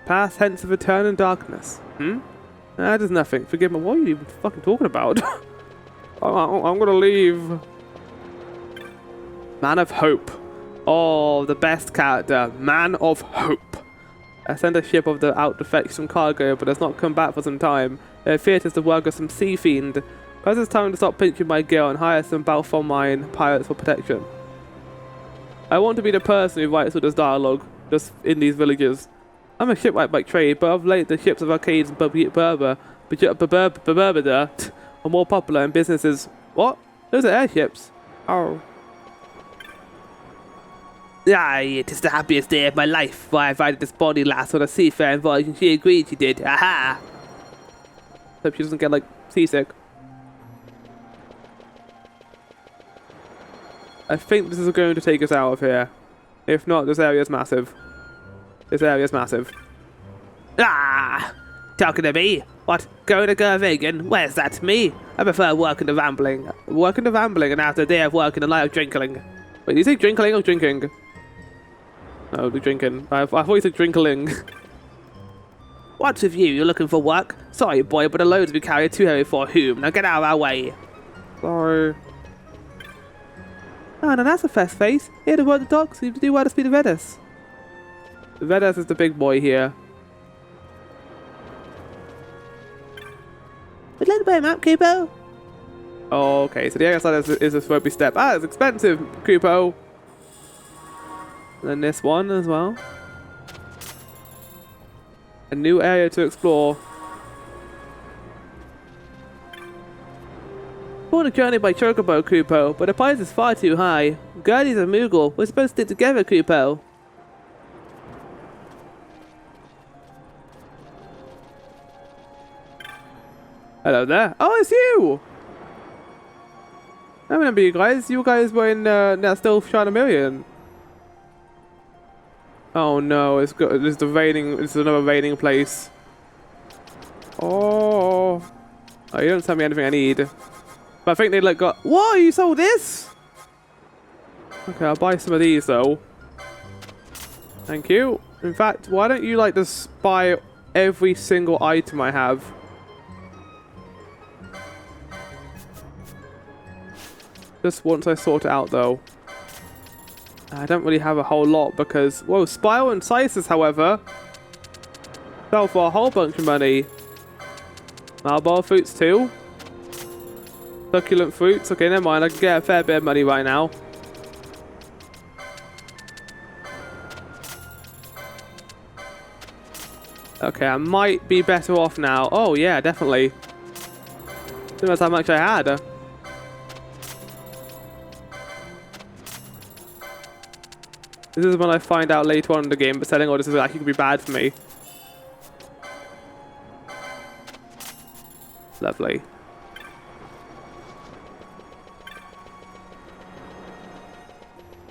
Past hence of return and darkness. That is nothing. Forgive me, what are you even fucking talking about? I'm gonna leave. Man of Hope. Oh, the best character. Man of Hope. I sent a ship of the out to fetch some cargo, but has not come back for some time. Their fear is the work of some sea fiend. Perhaps it's time to stop pinching my girl and hire some Balfonheim pirates for protection. I want to be the person who writes all this dialogue, just in these villages. I'm a shipwright by trade, but of late the ships of Archadia and Berbera are more popular in businesses. What? Those are airships. Oh. Aye, it is the happiest day of my life, for I invited this body lass on a seafaring voyage and she agreed she did. Aha! Hope she doesn't get, like, seasick. I think this is going to take us out of here. If not, this area is massive. This area is massive. Ah! Talking to me? What? Going to Giruvegan? Where's that? Me? I prefer working to rambling. Working to rambling and after a day of work and a night of drinking. Wait, did you say drinkling or drinking? No, the drinking. I thought you said drinkling. What's with you? You're looking for work? Sorry, boy, but the loads we carry are too heavy for whom. Now get out of our way. Sorry. Oh, now that's a fast face. Here to work the docks, seems to do well to speed of Redis. Redis is the big boy here. Would you like to buy a map, Kupo? Oh, okay, so the other side is a slopey step. Ah, it's expensive, Kupo. And then this one as well. A new area to explore. On a journey by Chocobo, Kupo, but the price is far too high. Gertie's a Moogle. We're supposed to stick together, Kupo. Hello there. Oh, it's you! I remember you guys. You guys were in that Stealth Shard a Million. Oh no, it's got it's another raining place. Oh, you don't tell me anything I need. But I think they got. Whoa, you sold this? Okay, I'll buy some of these though. Thank you. In fact, why don't you just buy every single item I have? Just once I sort it out though. I don't really have a whole lot because... Whoa, spiral and slices, however, sell for a whole bunch of money. Marble fruits too. Succulent fruits. Okay, never mind. I can get a fair bit of money right now. Okay, I might be better off now. Oh, yeah, definitely. Didn't realize how much I had. This is when I find out later on in the game, but selling all this is actually going to be bad for me. Lovely.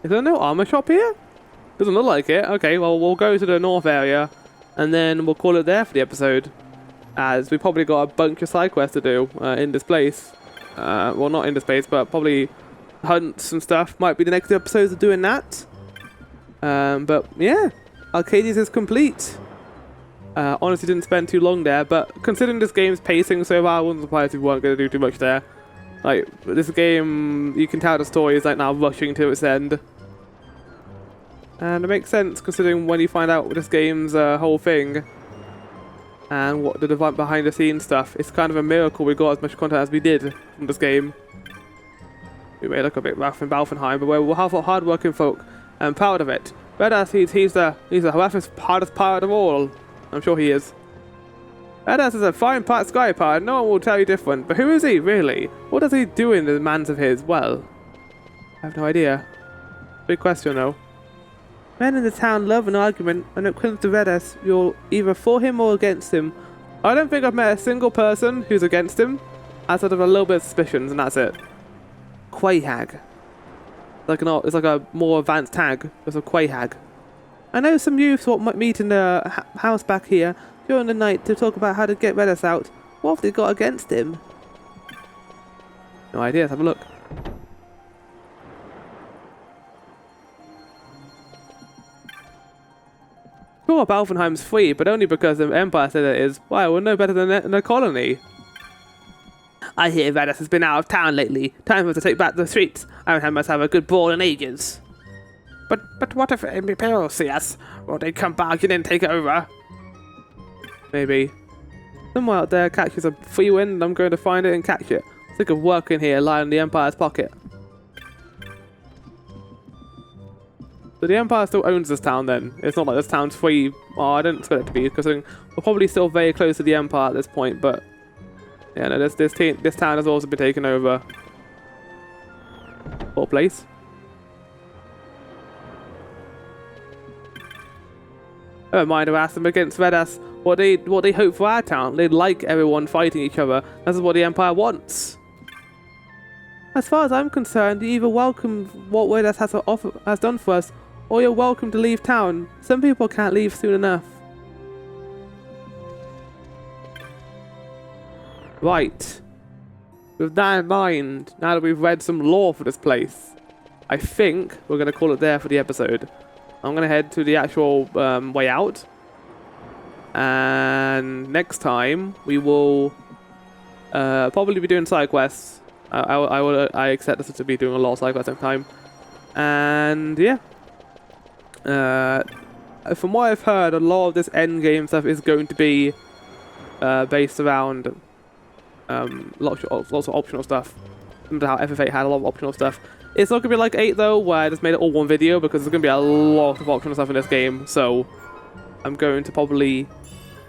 Is there no armor shop here? Doesn't look like it. Okay, well, we'll go to the north area, and then we'll call it there for the episode. As we probably got a bunch of side quests to do in this place. Well, not in this place, but probably hunts and stuff. Might be the next episodes of doing that. But yeah, Archadia is complete. Honestly, didn't spend too long there, but considering this game's pacing so far, I wasn't surprised we weren't going to do too much there. This game, you can tell the story is now rushing to its end. And it makes sense considering when you find out this game's whole thing and what the behind the scenes stuff. It's kind of a miracle we got as much content as we did from this game. We may look a bit rough in Balfonheim, but we're hard working folk. I'm proud of it. Badass, he's the roughest, hardest pirate of all. I'm sure he is. Badass is a fine sky pirate. No one will tell you different. But who is he, really? What does he do in the mans of his? Well, I have no idea. Big question, though. Men in the town love an argument. When it comes to Badass, you're either for him or against him. I don't think I've met a single person who's against him. Outside of a little bit of suspicions, and that's it. Quahag. It's like a more advanced tag. It's a Quahag. I know some youths might meet in the house back here during the night to talk about how to get Redis out. What have they got against him? No idea. Let's have a look. Sure, Balfonheim's free, but only because the Empire said it is. Why, we're no better than a colony. I hear Redis has been out of town lately. Time for us to take back the streets. I haven't had myself a good brawl in ages. But what if Imperial see us? Will they come barging in and take it over? Maybe. Somewhere out there catches a free wind and I'm going to find it and catch it. Sick of working here, lying in the Empire's pocket. So the Empire still owns this town then? It's not like this town's free. Oh, I didn't expect it to be, because we're probably still very close to the Empire at this point, but... Yeah, no, this town has also been taken over. Poor place. Never mind, I've asked them against Redas what they hope for our town. They'd like everyone fighting each other. This is what the Empire wants. As far as I'm concerned, you either welcome what Redas has done for us, or you're welcome to leave town. Some people can't leave soon enough. Right. With that in mind, now that we've read some lore for this place, I think we're going to call it there for the episode. I'm going to head to the actual way out. And next time, we will probably be doing side quests. I accept this to be doing a lot of side quests at the time. And yeah. From what I've heard, a lot of this endgame stuff is going to be based around lots of optional stuff. Remember how FF8 had a lot of optional stuff. It's not going to be like 8 though, where I just made it all one video, because there's going to be a lot of optional stuff in this game, so I'm going to probably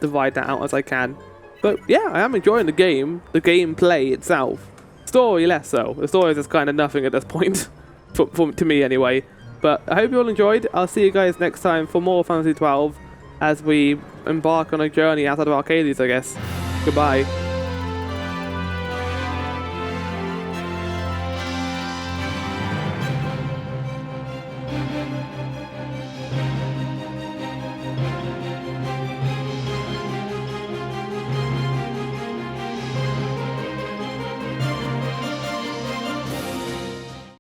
divide that out as I can. But yeah, I am enjoying the game, the gameplay itself. Story less so. The story is just kind of nothing at this point, to me anyway. But I hope you all enjoyed. I'll see you guys next time for more Fantasy 12 as we embark on a journey outside of Archadia, I guess. Goodbye.